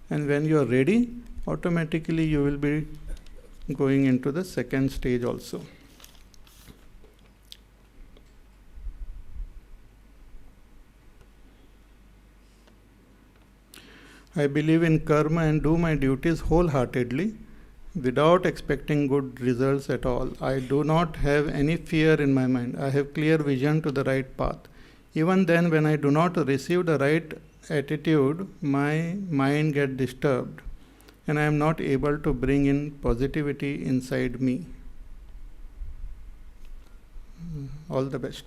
And when you are ready, automatically you will be going into the second stage also. I believe in karma and do my duties wholeheartedly without expecting good results at all. I do not have any fear in my mind. I have clear vision to the right path. Even then, when I do not receive the right attitude, my mind gets disturbed and I am not able to bring in positivity inside me. All the best.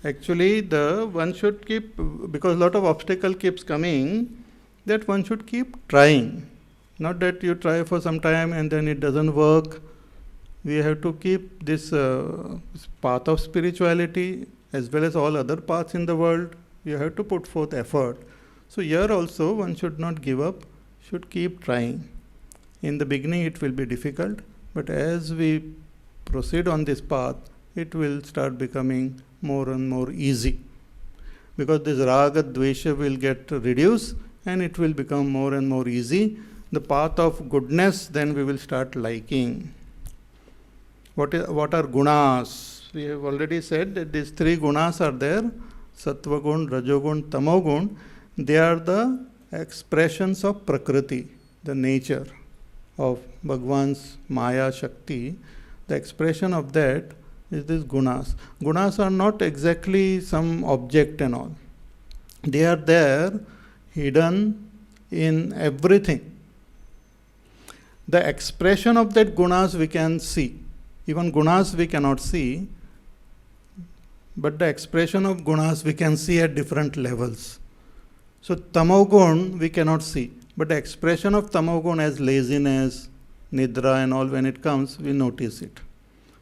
Actually, one should keep, because a lot of obstacle keeps coming, that one should keep trying. Not that you try for some time and then it doesn't work. We have to keep this path of spirituality as well as all other paths in the world. You have to put forth effort. So here also one should not give up, should keep trying. In the beginning it will be difficult, but as we proceed on this path, it will start becoming more and more easy. Because this raga, dvesha will get reduced and it will become more and more easy. The path of goodness, then we will start liking. What are gunas? We have already said that these three gunas are there, sattva gun, rajogun, tamogun. They are the expressions of prakriti, the nature of Bhagwan's Maya Shakti. The expression of that is these gunas. Gunas are not exactly some object and all. They are there, hidden in everything. The expression of that gunas we can see. Even gunas we cannot see, but the expression of gunas we can see at different levels. So tamogun we cannot see, but the expression of tamogun as laziness, nidra and all, when it comes, we notice it.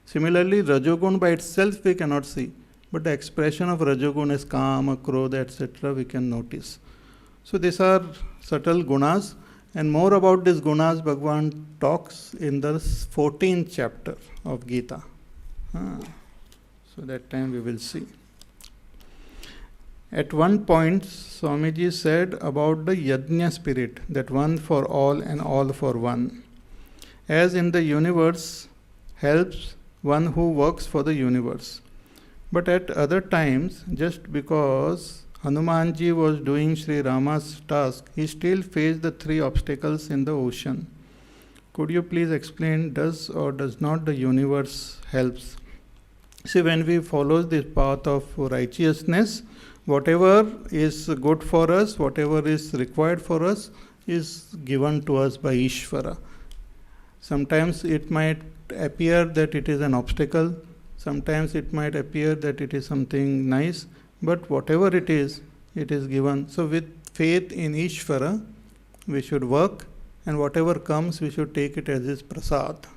Similarly, rajogun by itself we cannot see, but the expression of rajogun as kama, krodha, etc. we can notice. So these are subtle gunas, and more about these gunas Bhagavan talks in the 14th chapter of Gita. So that time we will see. At one point, Swamiji said about the yajna spirit, that one for all and all for one. As in the universe helps one who works for the universe. But at other times, just because Hanumanji was doing Sri Rama's task, he still faced the three obstacles in the ocean. Could you please explain, does or does not the universe helps? See, when we follow this path of righteousness, whatever is good for us, whatever is required for us, is given to us by Ishvara. Sometimes it might appear that it is an obstacle, sometimes it might appear that it is something nice, but whatever it is given. So with faith in Ishvara, we should work, and whatever comes, we should take it as his prasad.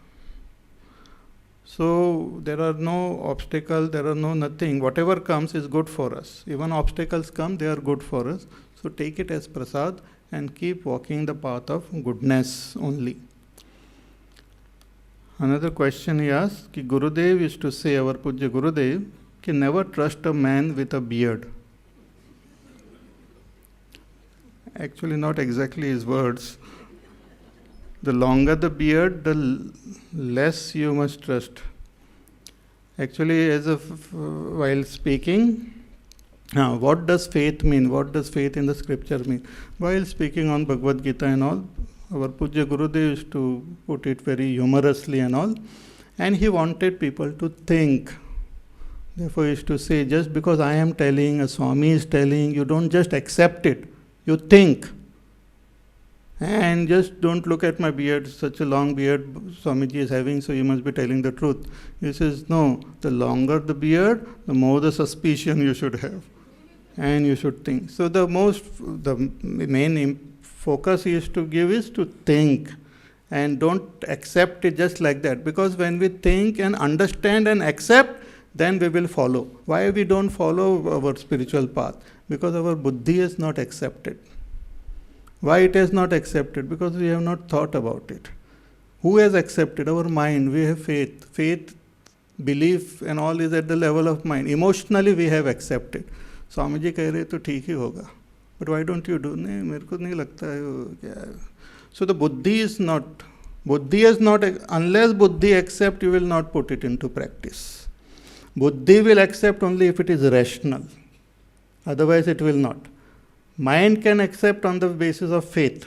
So there are no obstacles, there are no nothing. Whatever comes is good for us. Even obstacles come, they are good for us. So take it as prasad and keep walking the path of goodness only. Another question he asked, ki Gurudev used to say, our Pujya Gurudev, ki never trust a man with a beard. Actually, not exactly his words. The longer the beard, the less you must trust. Actually, while speaking, what does faith mean? What does faith in the scripture mean? While speaking on Bhagavad Gita and all, our Pujya Gurudev used to put it very humorously and all, and he wanted people to think. Therefore, he used to say, just because I am telling, a Swami is telling, you don't just accept it, you think. And just don't look at my beard, such a long beard Swamiji is having, so you must be telling the truth. He says, no, the longer the beard, the more the suspicion you should have. And you should think. So the main focus he used to give is to think. And don't accept it just like that. Because when we think and understand and accept, then we will follow. Why we don't follow our spiritual path? Because our buddhi is not accepted. Why it is not accepted? Because we have not thought about it. Who has accepted? Our mind. We have faith. Faith, belief and all is at the level of mind. Emotionally we have accepted. Swami ji कह रहे तो ठीक ही होगा. But why don't you do? नहीं, मेरे को नहीं लगता है वो क्या है. So the buddhi is not, unless buddhi accept, you will not put it into practice. Buddhi will accept only if it is rational. Otherwise it will not. Mind can accept on the basis of faith.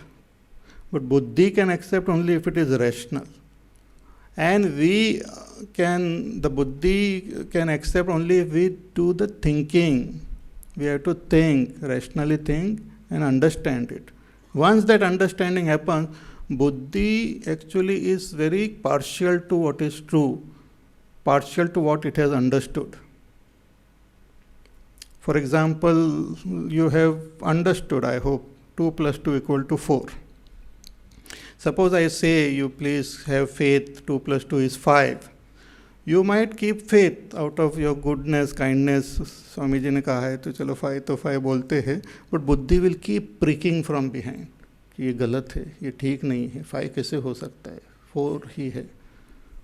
But buddhi can accept only if it is rational. And the buddhi can accept only if we do the thinking. We have to think, rationally think and understand it. Once that understanding happens, buddhi actually is very partial to what is true, partial to what it has understood. For example, you have understood, I hope, 2 plus 2 equal to 4. Suppose I say, you please have faith, 2 plus 2 is 5. You might keep faith out of your goodness, kindness. Swami ji ने कहा है तो चलो 5 तो 5 बोलते हैं. But buddhi will keep pricking from behind. कि ये गलत है, ये ठीक नहीं है, 5 कैसे हो सकता है, 4 ही है.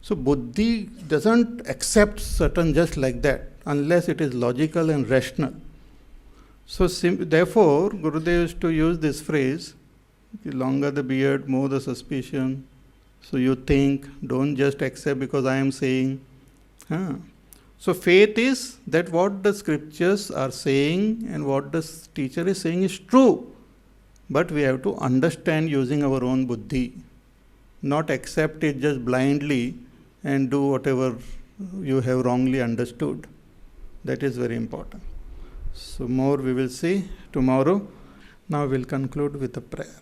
So buddhi doesn't accept certain just like that unless it is logical and rational. So therefore, Gurudev used to use this phrase, the longer the beard, more the suspicion. So you think, don't just accept because I am saying. So faith is that what the scriptures are saying and what the teacher is saying is true. But we have to understand using our own buddhi. Not accept it just blindly and do whatever you have wrongly understood. That is very important. So more we will see tomorrow. Now we will conclude with a prayer.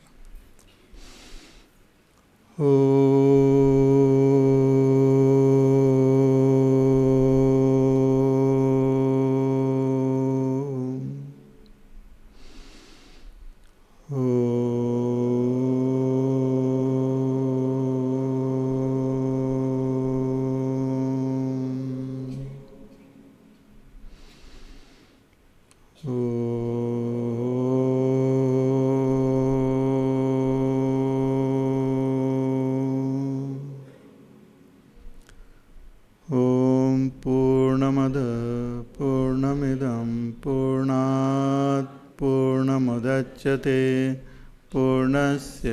पूर्णस्य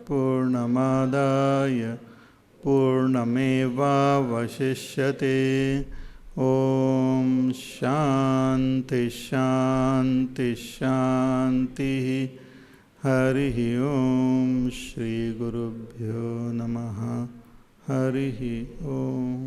पूर्णमादाय पूर्णमेवावशिष्यते. ओम शांति शांति शांति. हरि ओम. श्री गुरुभ्यो नमः. हरि ओम.